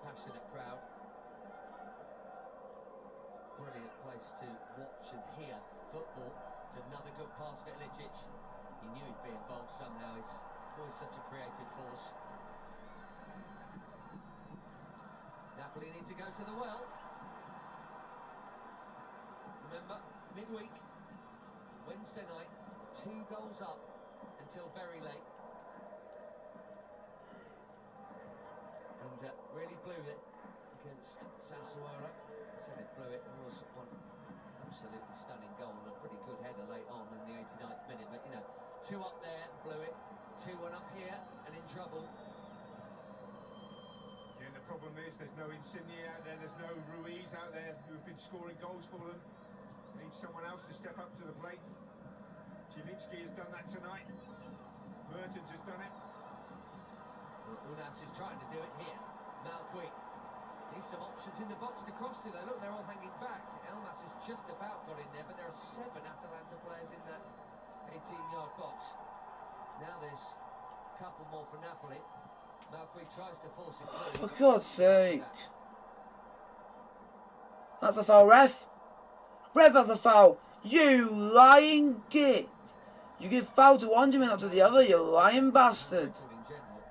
Passionate crowd. Brilliant place to watch and hear football. It's another good pass for Ilicic. He knew he'd be involved somehow. He's always such a creative force. Napoli need to go to the well. Remember, midweek, Wednesday night, 2 goals up until very late. And really blew it against Sassuolo. I said it blew it. There was one absolutely stunning goal and a pretty good header late on in the 89th minute. But, you know, 2 up there, blew it. 2-1 up here and in trouble. Yeah, the problem is there's no Insigne out there, there's no Ruiz out there who've been scoring goals for them. Needs someone else to step up to the plate. Zielinski has done that tonight. Mertens has done it. Well, Unas is trying to do it here. Malquin. Needs some options in the box to cross to though. Look, they're all hanging back. Elmas has just about got in there, but there are 7 Atalanta players in that 18-yard box. Now there's a couple more for Napoli. Malquin tries to force it through. For God's sake. That's a foul, ref. Ref, that's a foul. You lying git. You give foul to one team and not to the other, you lying bastard. In general.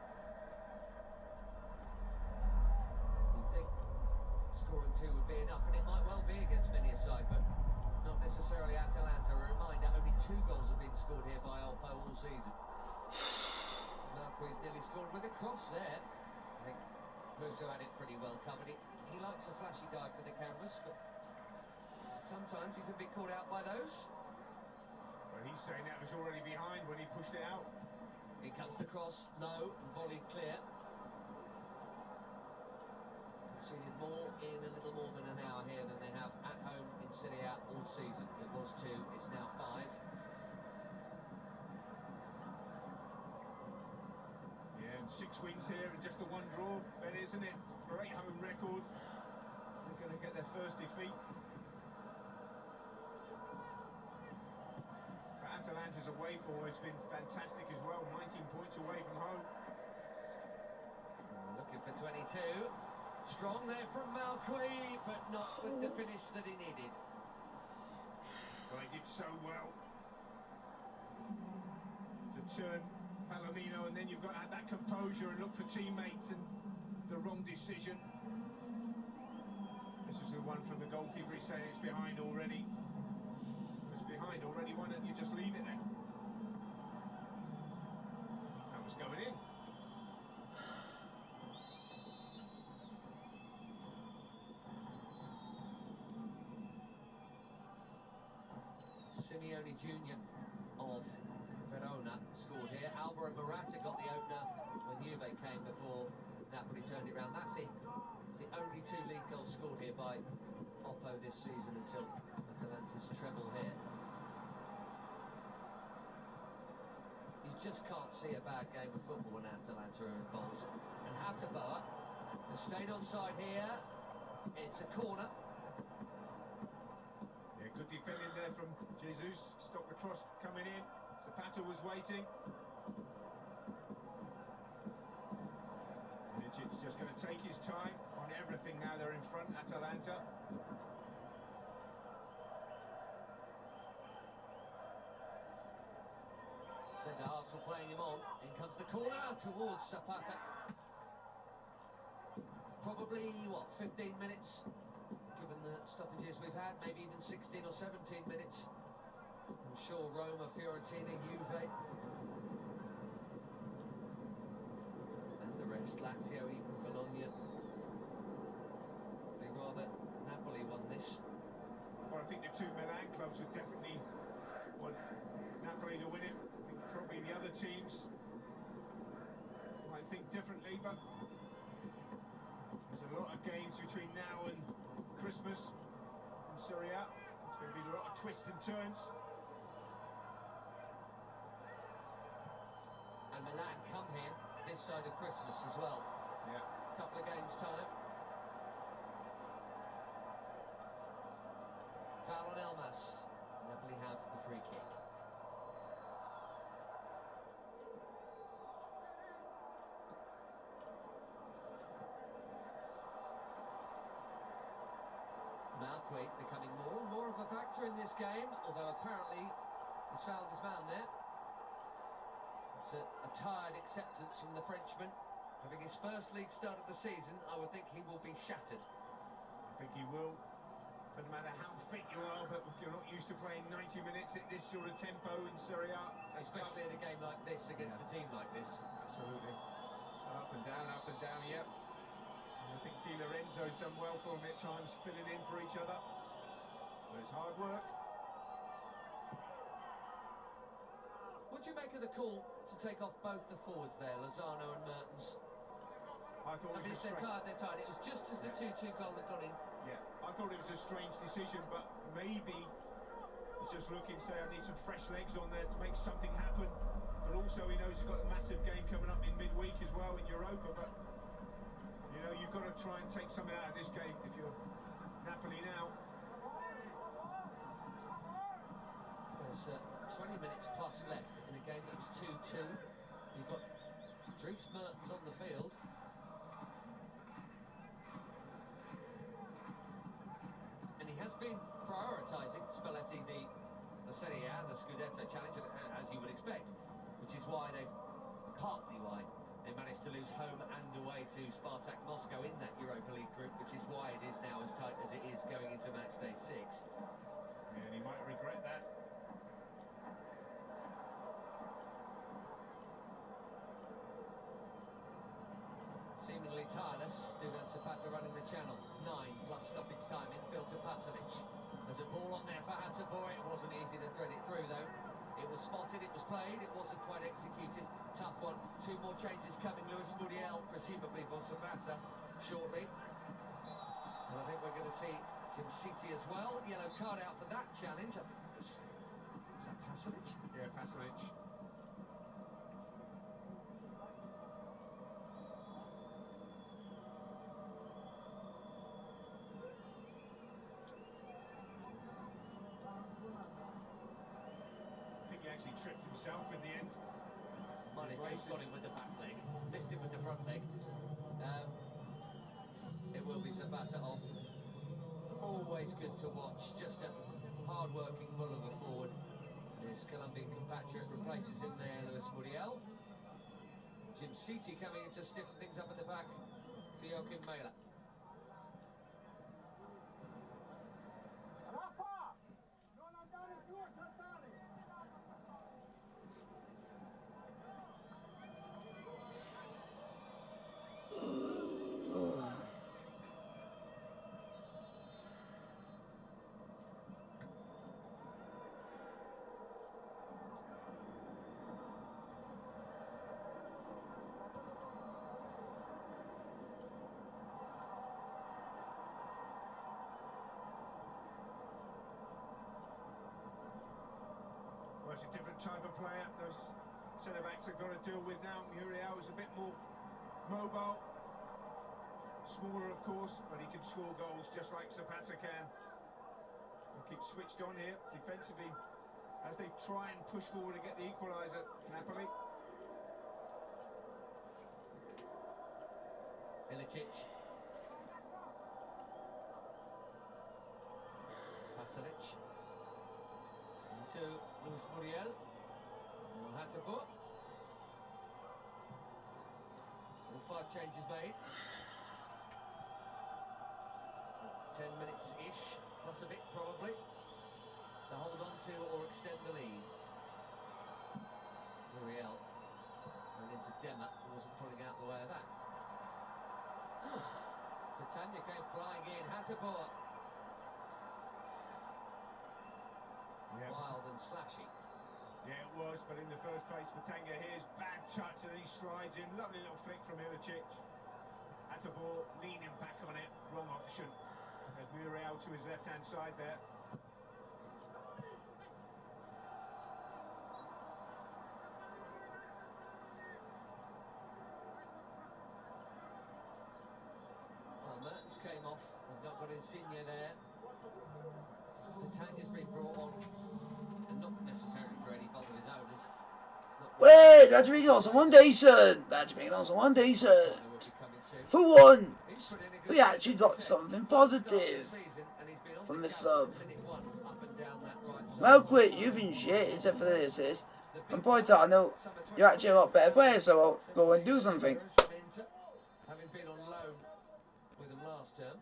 You'd think scoring 2 would be enough, and it might well be against many a side, but not necessarily Atalanta. A reminder, only 2 goals have been scored here by Olpo all season. Marquis nearly scored with a cross there. I think Musso had it pretty well covered. He likes a flashy dive for the cameras, but sometimes you can be caught out by those. Well, he's saying that was already behind when he pushed it out. Here comes the cross, low, and volleyed clear. Conceded more in a little more than an hour here than they have at home in Serie A all season. It was 2, it's now 5. Yeah, and 6 wins here and just the 1 draw, Ben, isn't it? Great home record. They're going to get their first defeat. But Atalanta's away form has been fantastic as well, 19 points away from home. Looking for 22. Strong there from Malqui, but not with the finish that he needed. Well, he did so well to turn Palomino, and then you've got to have that composure and look for teammates, and the wrong decision. This is the one from the goalkeeper. He's saying it's behind already. It's behind already. Why don't you just leave it then? That was going in. Simeone Jr. of Verona scored here. Alvaro Morata got the opener when Juve came before Napoli turned it round. That's it. It's the only 2 league goals scored here by Oppo this season until Atalanta's treble here. You just can't see a bad game of football when Atalanta are involved. And Hatabar has stayed onside here. It's a corner. Yeah, good defending there from Jesus. Stopped the cross coming in. Zapata was waiting. Milicic just going to take his time on everything now. They're in front, Atalanta. Centre halves were playing him on. In comes the corner towards Zapata. Probably, what, 15 minutes? Given the stoppages we've had, maybe even 16 or 17 minutes. I'm sure Roma, Fiorentina, Juve, and the rest, Lazio, even Bologna. They rather Napoli won this. Well, I think the 2 Milan clubs would definitely want Napoli to win it. I think probably the other teams might think differently, but there's a lot of games between now and Christmas in Serie A. It's going to be a lot of twists and turns. And Milan come here this side of Christmas as well. Yeah. Couple of games time. Foul on Elmas. Napoli have the free kick. Malqui becoming more and more of a factor in this game, although apparently he's fouled his man there. It's a tired acceptance from the Frenchman. Having his first league start of the season, I would think he will be shattered. I think he will. Doesn't matter how fit you are, but if you're not used to playing 90 minutes at this sort of tempo in Serie A, Especially in a game like this, against a team like this. Absolutely. Up and down, yep. And I think Di Lorenzo's done well for him at times, filling in for each other. But it's hard work. What do you make of the call to take off both the forwards there, Lozano and Mertens? I thought it was They're tired. It was just as the 2-2 goal had gone in. Yeah, I thought it was a strange decision, but maybe he's just looking, say, I need some fresh legs on there to make something happen. But also he knows he's got a massive game coming up in midweek as well in Europa. But, you know, you've got to try and take something out of this game if you're Napoli now. There's 20 minutes plus left in a game that was 2-2. You've got Dries Mertens on the field. And he has been prioritising Spalletti the Serie A, the Scudetto challenge, as you would expect, which is why partly why they managed to lose home and away to Spartak Moscow in that Europa League group, which is why it is now as tight as it is going into match day 6. Yeah, and he might regret that. Seemingly tireless, Duvan Zapata running the channel. 9 plus stoppage time, infield to Pasalic. There's a ball on there for Hataboy. It wasn't easy to thread it through though. It was spotted, it was played, it wasn't quite executed. Tough one. Two more changes coming. Luis Muriel, presumably for Zapata, shortly. And I think we're going to see Jim City as well. Yellow card out for that challenge. I think it was that Pasalic? Yeah, Pasalic. I think he actually tripped himself in the end. Mane just got him with the back leg, missed him with the front leg. It will be Zapata off. Always good to watch, just a hard-working bull of a forward. His Colombian compatriot replaces him there, Luis Muriel. Jim City coming in to stiffen things up at the back for Joachim Mæhle. Well, it's a different type of player those centre-backs have got to deal with now. Muriel is a bit more mobile, smaller of course, but he can score goals just like Zapata can. We'll keep switched on here defensively as they try and push forward and get the equaliser, Napoli. Ilicic. Pasalic. Into Luis Muriel. Hatterfoot. All 5 changes made. 10 minutes-ish, plus a bit probably, to hold on to or extend the lead. Muriel. And into Dema, who wasn't pulling out the way of that. Catania came flying in. Hatterfoot. Yeah, Wild and slashy. yeah, it was, but in the first place, Batanga here's bad touch and he slides in. Lovely little flick from Ilicic. Hatterfoot leaning back on it, wrong option. There's Muriel to his left-hand side there. Well, Mertens came off. They've not got Insigne there. Catania's been brought on, and not necessarily for any fault of his own. Wait, that's bringing on someone decent. That's bringing on someone decent. For one, we actually got something positive from this sub. Melquit, you've been shit except for the assist. And Poitano, you're actually a lot better player, so I'll go and do something. Having been on loan with them last term.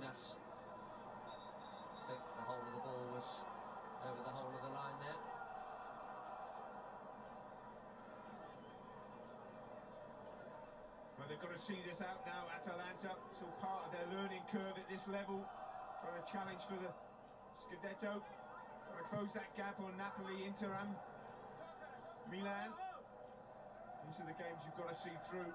I think the whole of the ball was over the whole of the line there. Well, they've got to see this out now, Atalanta. It's all part of their learning curve at this level. Trying to challenge for the Scudetto. Trying to close that gap on Napoli, Inter and Milan. These are the games you've got to see through.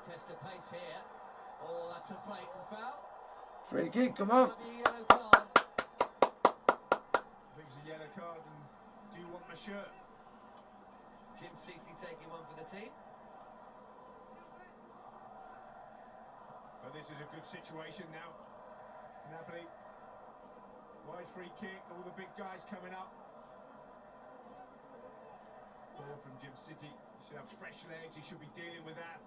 Test of pace here. Oh, that's a blatant foul. Free kick, come on. Yellow card. I think it's a yellow card, and Do you want my shirt? Jim City taking one for the team. But this is a good situation now. Napoli. Wide free kick, all the big guys coming up. Ball from Jim City. He should have fresh legs, he should be dealing with that.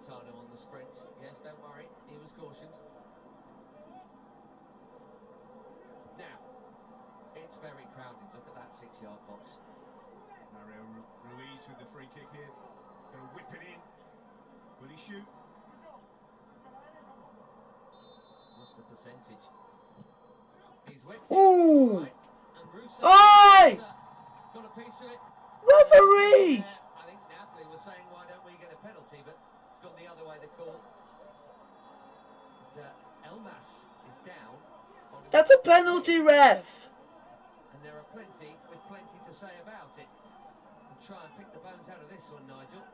Atalanta on the sprint. Yes, don't worry, he was cautioned. Now, it's very crowded. Look at that 6-yard box. Mario Ruiz with the free kick here. Gonna whip it in. Will he shoot? What's the percentage? He's whipped. Ooh! Right. And Russo Oi! got a piece of it. Referee! I think Napoli was saying, why don't we get a penalty? But it's gone the other way, the call. But, Elmas is down. That's a penalty, ref. And there are plenty to say about it. We'll try and pick the bones out of this one, Nigel.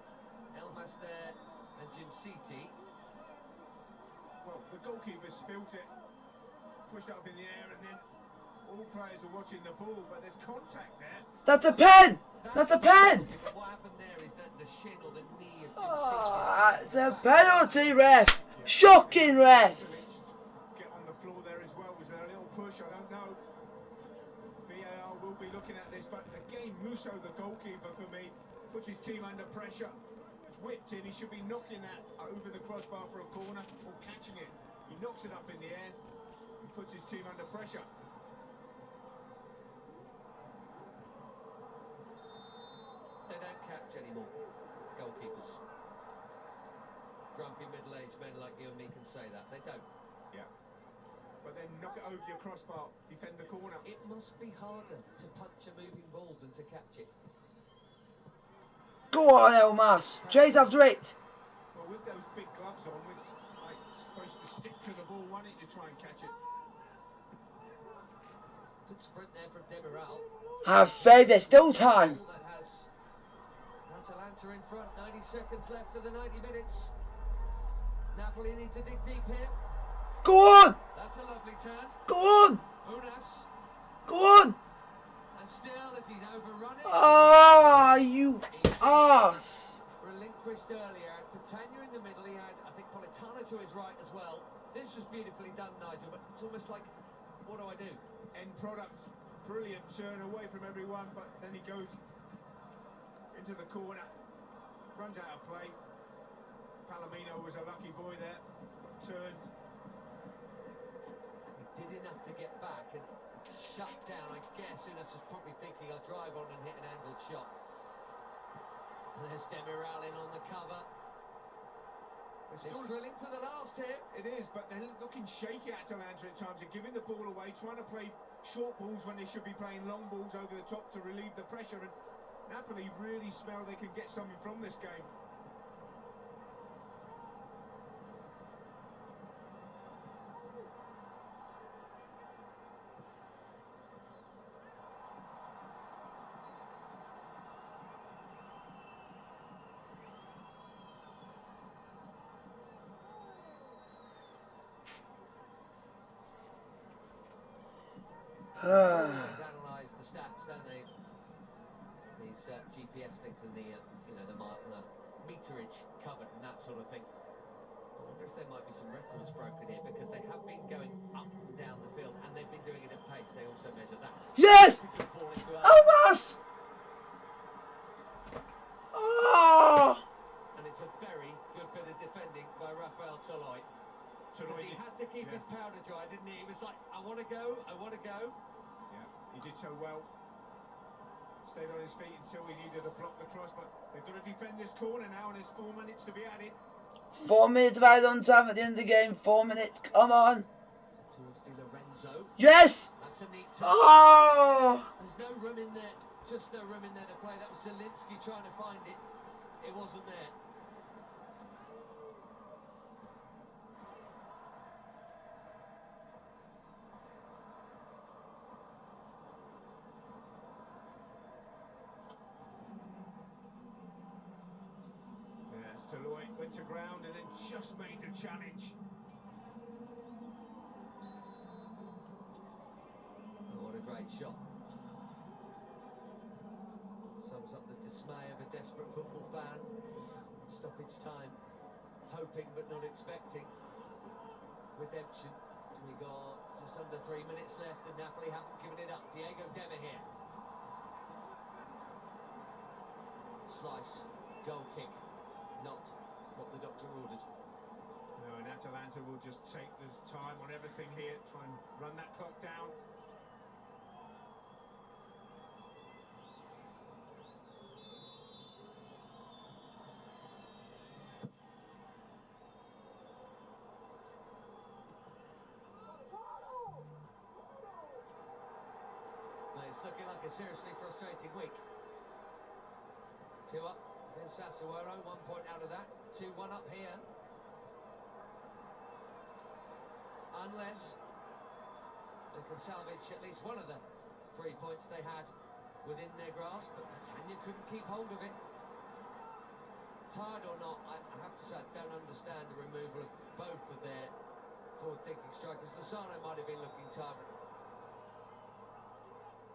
Elmas there and Jim City. Well, the goalkeeper spilt it, pushed up in the air, and then all players are watching the ball, but there's contact there. That's a pen. That's a pen. But what happened there is that the shin or the knee of Jim Oh, City. it's a penalty, ref. Shocking, ref. Get on the floor there as well. Was there a little push? I don't know. VAR will be looking at this, but again, Musso, the goalkeeper for me, puts his team under pressure. It's whipped in. He should be knocking that over the crossbar for a corner or catching it. He knocks it up in the air and puts his team under pressure. They don't catch anymore, goalkeepers. Grumpy middle-aged men like you and me can say that. They don't. Yeah. But then knock it over your crossbar, defend the corner. It must be harder to punch a moving ball than to catch it. Go on, Elmas. Chase after it. Well, with those big gloves on, which like supposed to stick to the ball, why don't you try and catch it? Good sprint there from Demiral. Have faith. There's still time. That has Atalanta in front. 90 seconds left of the 90 minutes. Napoli need to dig deep here. Go on. That's a lovely turn. Go on. Unas. Go on. And still, as he's overrun it. Ah, you arse. Relinquished earlier. Patania in the middle. He had, I think, Politano to his right as well. This was beautifully done, Nigel, but it's almost like, what do I do? End product, brilliant turn away from everyone, but then he goes into the corner, runs out of play. Palomino was a lucky boy there, turned. He did enough to get back and shut down. I guess Unas was probably thinking I'll drive on and hit an angled shot. And there's Demiral in on the cover. It's thrilling to the last here. It is, but they're looking shaky at Atalanta at times. They're giving the ball away, trying to play short balls when they should be playing long balls over the top to relieve the pressure. And Napoli really smell they can get something from this game. Analyse the stats, don't they? These GPS things and the meterage covered and that sort of thing. I wonder if there might be some records broken here because they have been going up and down the field and they've been doing it at pace. They also measure that. Yes. Elmas. Oh. And it's a very good bit of defending by Rafael Toloi. He had to keep his powder dry, didn't he? He was like, I want to go, I want to go. Yeah, he did so well. Stayed on his feet until he needed to block the cross, but they've got to defend this corner now, and there's 4 minutes to be added. 4 minutes of added on time at the end of the game. 4 minutes. Come on. Towards Di Lorenzo. Yes. That's a neat touch. Oh. There's no room in there. Just no room in there to play. That was Zielinski trying to find it. It wasn't there. Toloi went to ground and then just made the challenge. desperate football fan. Stoppage time, hoping but not expecting. Redemption. We got just under 3 minutes left and Napoli haven't given it up. Diego Dema here. Slice, goal kick, not what the doctor ordered. No, and Atalanta will just take this time on everything here, try and run that clock down. It's looking like a seriously frustrating week. 2 up against Sassuolo, 1 point out of that. 2-1 up here. Unless they can salvage at least one of the 3 points they had within their grasp, but Catania couldn't keep hold of it. Tired or not, I have to say I don't understand the removal of both of their forward-thinking strikers. Lozano might have been looking tired.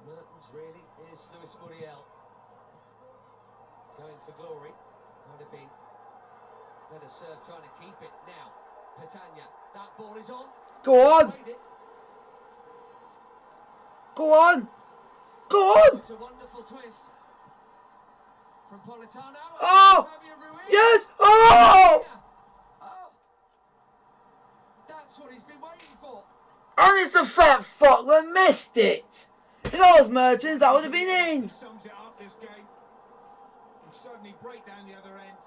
Mertens really is Luis Muriel. Going for glory. Might have been better served trying to keep it. Now, Catania, that ball is on. Go on! Go on! Go on! It's a wonderful twist from Politano. Oh! Yes! Oh! Oh! That's what he's been waiting for. And it's the fat fuck that missed it! If I was Mertens, that would have been in! Sums it up this game. And suddenly break down the other end.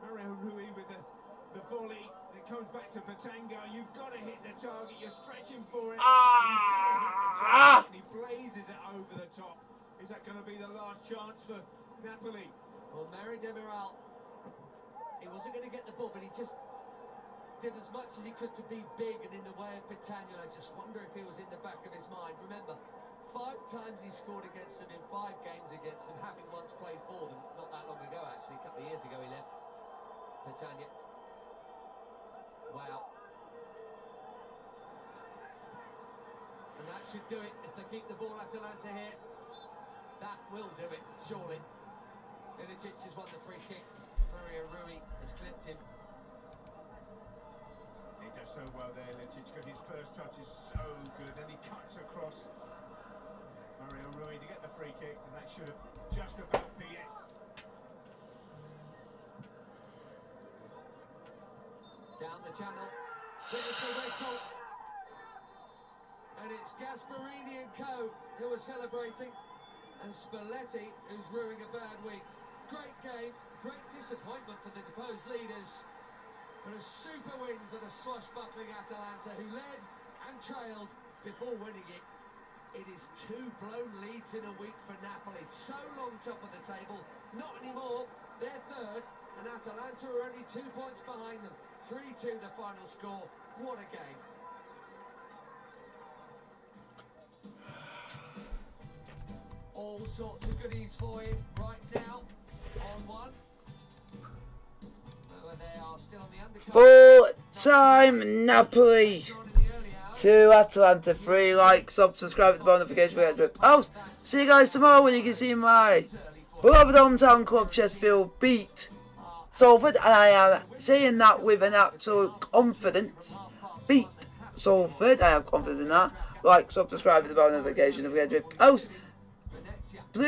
Mario Rui with the volley. It comes back to Batanga. You've got to hit the target. You're stretching for it. And he blazes it over the top. Is that going to be the last chance for Napoli? Well, Mary Demiral, he wasn't going to get the ball, but he just did as much as he could to be big and in the way of Catania. I just wonder if he was in the back of his mind. Remember, 5 times he scored against them in 5 games against them, having once played for them. Not that long ago, actually, a couple of years ago he left Catania. Wow. And that should do it if they keep the ball. Atalanta here. That will do it, surely. Ilicic has won the free kick. Mario Rui has clipped him. He does so well there, Ilicic, because his first touch is so good, and he cuts across Mario Rui to get the free kick, and that should have just about be it. Down the channel, beautiful whistle, and it's Gasparini and co who are celebrating, and Spalletti who's ruining a bad week. Great game, great disappointment for the deposed leaders, but a super win for the swashbuckling Atalanta, who led and trailed before winning it. It is 2 blown leads in a week for Napoli. So long top of the table, not anymore. They're third, and Atalanta are only 2 points behind them. 3-2 the final score. What a game. All sorts of goodies for you right now on one. They are still on the Full time Napoli 2, Atalanta 3. Like, subscribe to the notification for the post. See you guys tomorrow when you can see my beloved hometown club Chesterfield beat Salford, and I am saying that with an absolute confidence. Beat Salford, I have confidence in that. Like, subscribe to the notification for the post. Blue.